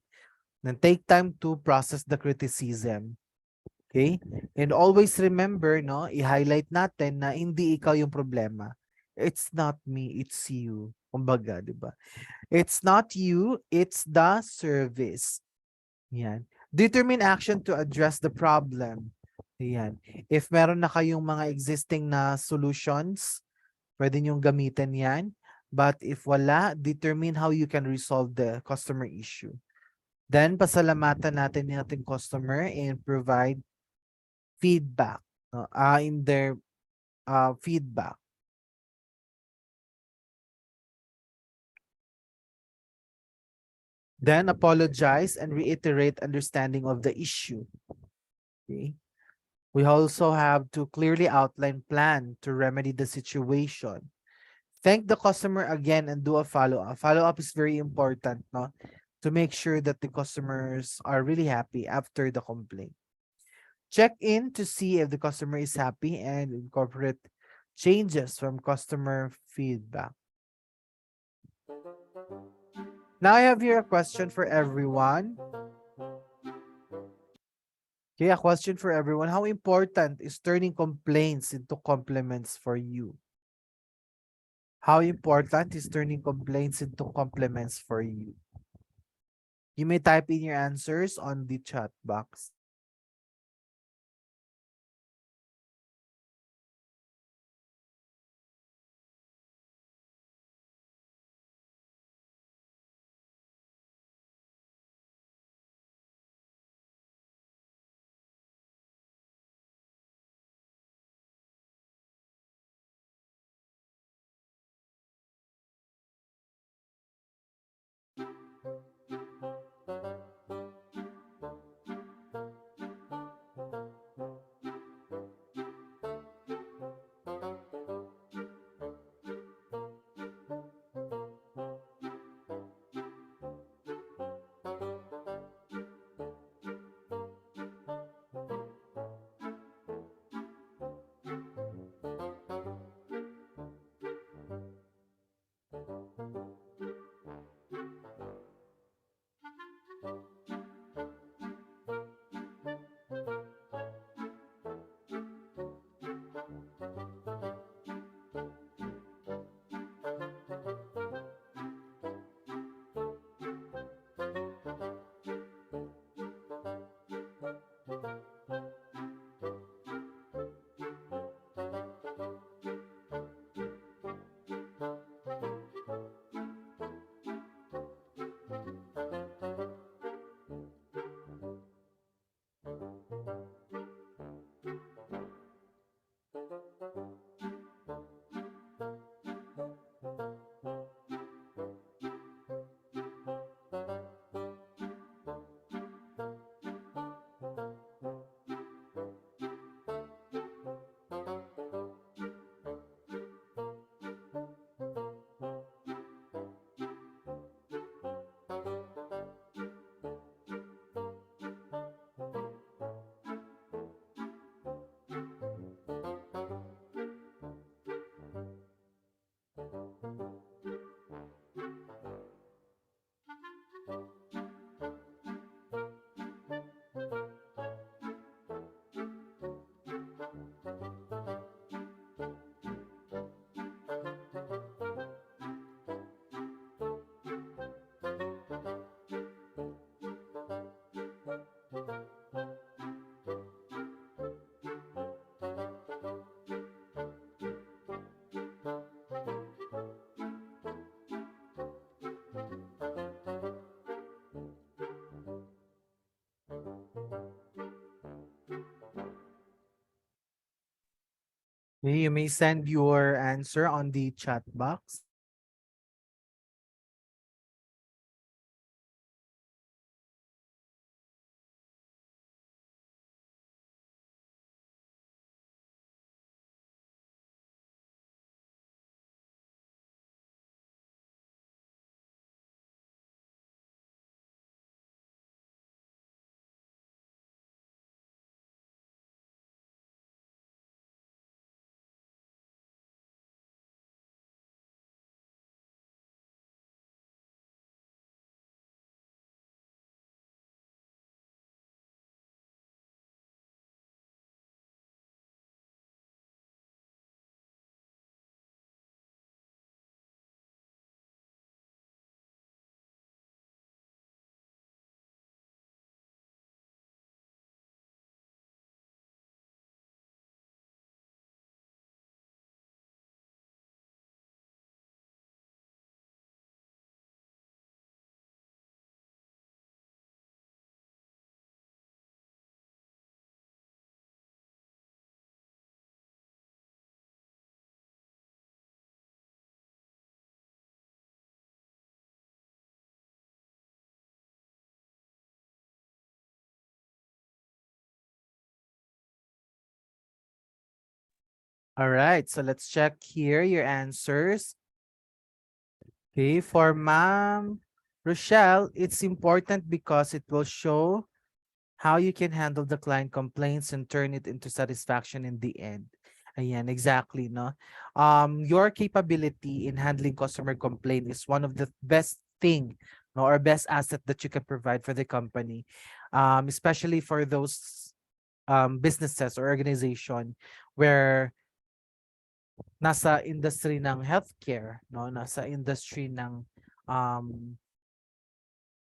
Then take time to process the criticism. Okay? And always remember, no, i-highlight natin na hindi ikaw yung problema. It's not me, it's you. Kumbaga, di ba? It's not you, it's the service. Yan. Determine action to address the problem. Yan. If meron na kayong mga existing na solutions, pwede niyong gamitin yan. But if wala, determine how you can resolve the customer issue. Then, pasalamatan natin yung ating customer and provide feedback, no? In their feedback. Then apologize and reiterate understanding of the issue. Okay. We also have to clearly outline plan to remedy the situation. Thank the customer again and do a follow-up. Follow-up is very important, no? To make sure that the customers are really happy after the complaint. Check in to see if the customer is happy and incorporate changes from customer feedback. Now I have here a question for everyone. Okay, a question for everyone. How important is turning complaints into compliments for you? How important is turning complaints into compliments for you? You may type in your answers on the chat box. Okay, you may send your answer on the chat box. All right, so let's check here your answers. Okay, for Ma'am Rochelle, it's important because it will show how you can handle the client complaints and turn it into satisfaction in the end. Ayan, exactly, no? Your capability in handling customer complaint is one of the best thing, no, or best asset that you can provide for the company, especially for those businesses or organization where nasa industry ng healthcare, no, nasa industry ng um,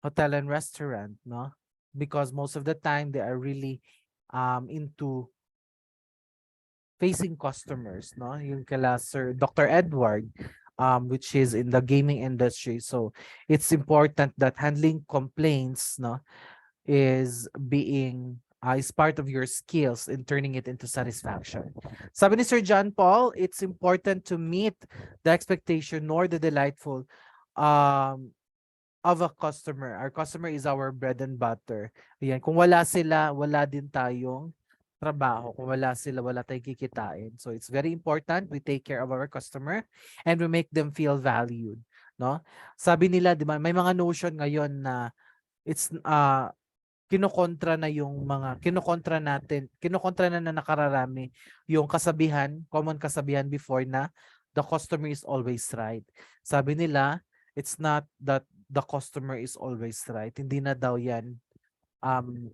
hotel and restaurant, no, because most of the time they are really into facing customers, no, yung kala Sir Dr. Edward, which is in the gaming industry. So it's important that handling complaints, no, is part of your skills in turning it into satisfaction. Sabi ni Sir John Paul, it's important to meet the expectation nor the delightful um, of a customer. Our customer is our bread and butter. Ayan, kung wala sila, wala din tayong trabaho. Kung wala sila, wala tayong kikitain. So it's very important we take care of our customer and we make them feel valued, no? Sabi nila, di ba, may mga notion ngayon na it's kinokontra na nakararami yung kasabihan, common kasabihan before na the customer is always right. Sabi nila, it's not that the customer is always right. Hindi na daw yan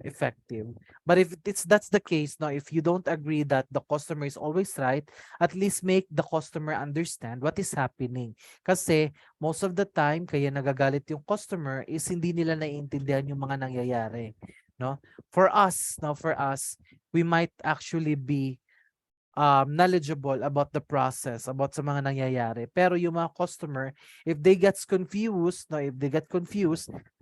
effective. But if that's the case, no, if you don't agree that the customer is always right, at least make the customer understand what is happening. Kasi most of the time kaya nagagalit yung customer is hindi nila naiintindihan yung mga nangyayari, no? For us, we might actually be knowledgeable about the process, about sa mga nangyayari. Pero yung mga customer, if they get confused,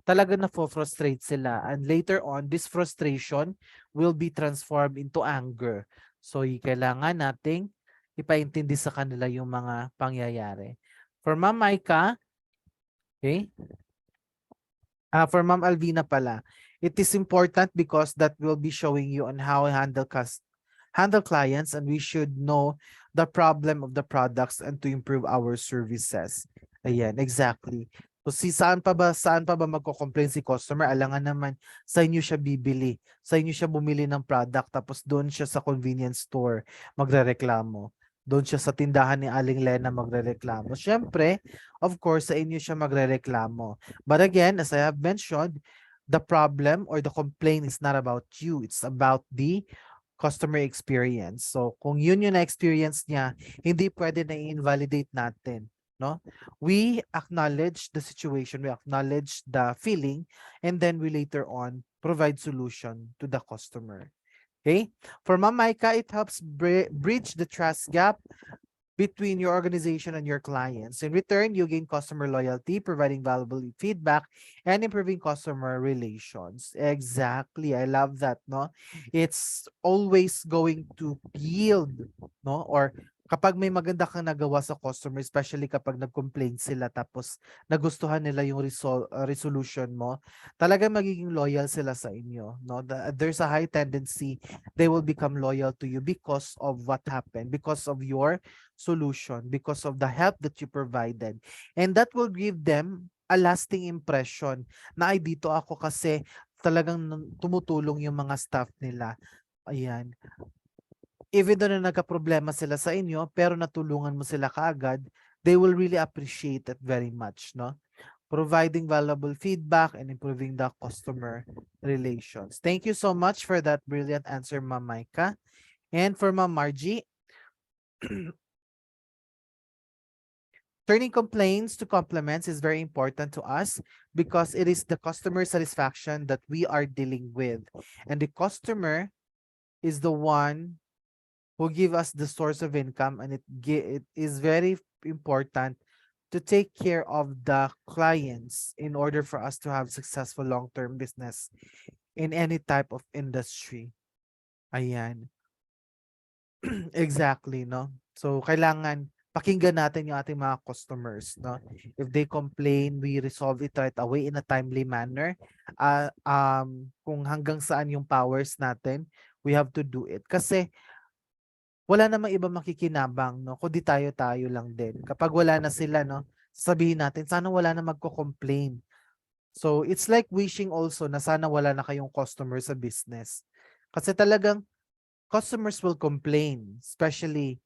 talaga na frustrate sila. And later on, this frustration will be transformed into anger. So, kailangan nating ipaintindi sa kanila yung mga pangyayari. For Ma'am Maika, okay? For Ma'am Alvina pala, it is important because that will be showing you on how I handle clients, and we should know the problem of the products and to improve our services. Ayan, exactly. So saan pa ba magko-complain si customer? Alangan naman sa inyo siya bibili. Sa inyo siya bumili ng product tapos doon siya sa convenience store magrereklamo. Doon siya sa tindahan ni Aling Lena magrereklamo. Siyempre, of course, sa inyo siya magrereklamo. But again, as I have mentioned, the problem or the complaint is not about you. It's about the customer experience. So kung yun yung na-experience niya, hindi pwede na i-invalidate natin, no? We acknowledge the situation, we acknowledge the feeling, and then we later on provide solution to the customer. Okay? For Ma'am Maika, it helps bridge the trust gap between your organization and your clients. In return, you gain customer loyalty, providing valuable feedback, and improving customer relations. Exactly. I love that, no? It's always going to yield, no? Or kapag may maganda kang nagawa sa customer, especially kapag nag-complain sila tapos nagustuhan nila yung resolution mo, talagang magiging loyal sila sa inyo, no? There's a high tendency they will become loyal to you because of what happened, because of your solution, because of the help that you provided. And that will give them a lasting impression na ay dito ako kasi talagang tumutulong yung mga staff nila. Ayan. Even though na nagka-problema sila sa inyo, pero natulungan mo sila kaagad, they will really appreciate it very much, no? Providing valuable feedback and improving the customer relations. Thank you so much for that brilliant answer, Ma'am Maika. And for Ma'am Margie, turning complaints to compliments is very important to us because it is the customer satisfaction that we are dealing with. And the customer is the one who give us the source of income, and it is very important to take care of the clients in order for us to have successful long-term business in any type of industry. Ayan. Exactly, no? So, kailangan pakinggan natin yung ating mga customers, no? If they complain, we resolve it right away in a timely manner. Kung hanggang saan yung powers natin, we have to do it. Kasi, wala namang iba makikinabang, no? Kundi tayo lang din. Kapag wala na sila, no? Sabihin natin, sana wala na magko-complain. So it's like wishing also na sana wala na kayong customer sa business. Kasi talagang customers will complain, especially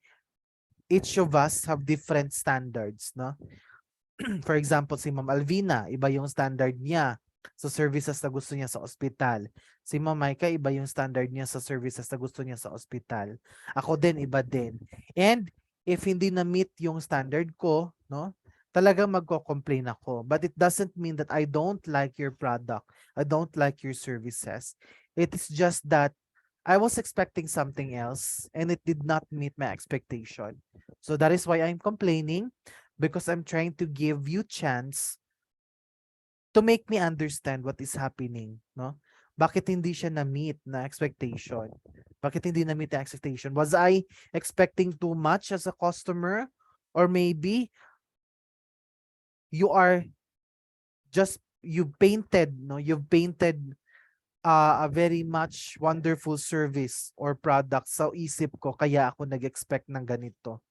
each of us have different standards, no? For example, si Ma'am Alvina, iba yung standard niya sa services na gusto niya sa ospital. Si Ma'am Maika, iba yung standard niya sa services na gusto niya sa ospital. Ako din, iba din. And if hindi na-meet yung standard ko, no, talagang magko-complain ako. But it doesn't mean that I don't like your product. I don't like your services. It is just that I was expecting something else and it did not meet my expectation. So that is why I'm complaining, because I'm trying to give you chance to make me understand what is happening, no? Bakit hindi siya na-meet na expectation? Bakit hindi na-meet the expectation? Was I expecting too much as a customer? Or maybe you are just, you've painted a very much wonderful service or product sa isip ko, kaya ako nag-expect ng ganito.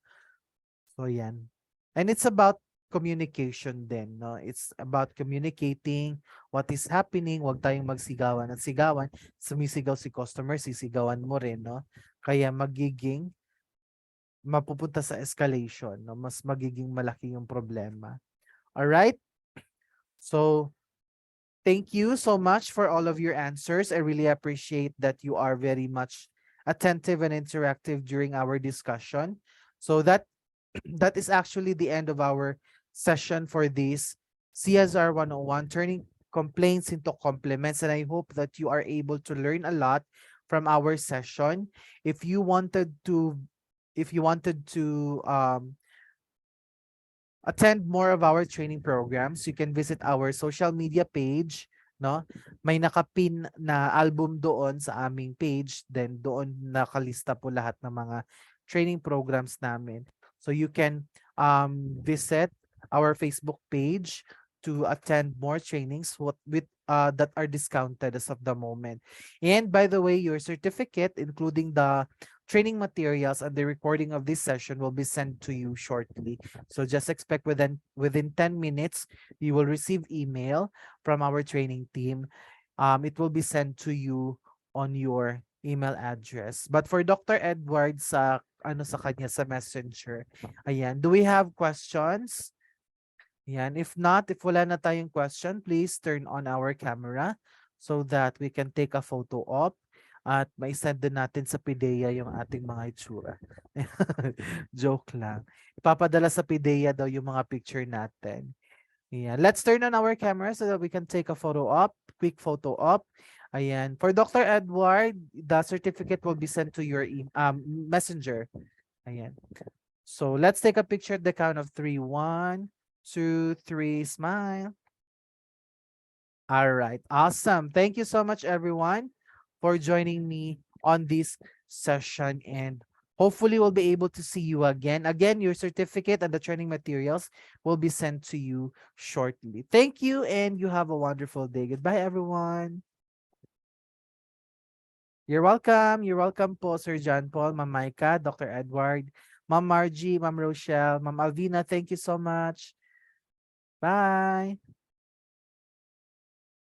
So yan. And it's about communication din, no? It's about communicating what is happening. Huwag tayong magsigawan at sigawan. Sumisigaw si customer, sisigawan mo rin, no? Kaya magiging mapupunta sa escalation, no? Mas magiging malaki yung problema. All right? So thank you so much for all of your answers. I really appreciate that you are very much attentive and interactive during our discussion. So that is actually the end of our session for this CSR 101, turning complaints into compliments. And I hope that you are able to learn a lot from our session. If you wanted to attend more of our training programs, you can visit our social media page, no? May nakapin na album doon sa aming page, then doon nakalista po lahat ng mga training programs namin. So you can visit our Facebook page to attend more trainings that are discounted as of the moment. And by the way, your certificate, including the training materials and the recording of this session, will be sent to you shortly. So just expect within 10 minutes, you will receive email from our training team. It will be sent to you on your email address. But for Dr. Edward sa kanya sa Messenger. Ayan, do we have questions? Ayan, if not, if wala na tayong question, please turn on our camera so that we can take a photo op at mai-send din natin sa PIDEA yung ating mga itsura. Joke lang. Ipapadala sa PIDEA daw yung mga picture natin. Ayan. Let's turn on our camera so that we can take a photo op, quick photo op. Ayan. For Dr. Edward, the certificate will be sent to your messenger. Ayan. So let's take a picture at the count of 3. 1, 2, 3, smile. All right. Awesome. Thank you so much, everyone, for joining me on this session, and hopefully we'll be able to see you again. Again, your certificate and the training materials will be sent to you shortly. Thank you, and you have a wonderful day. Goodbye, everyone. You're welcome. You're welcome po, Sir John Paul, Ma'am Maika, Dr. Edward, Ma'am Margie, Ma'am Rochelle, Ma'am Alvina. Thank you so much. Bye.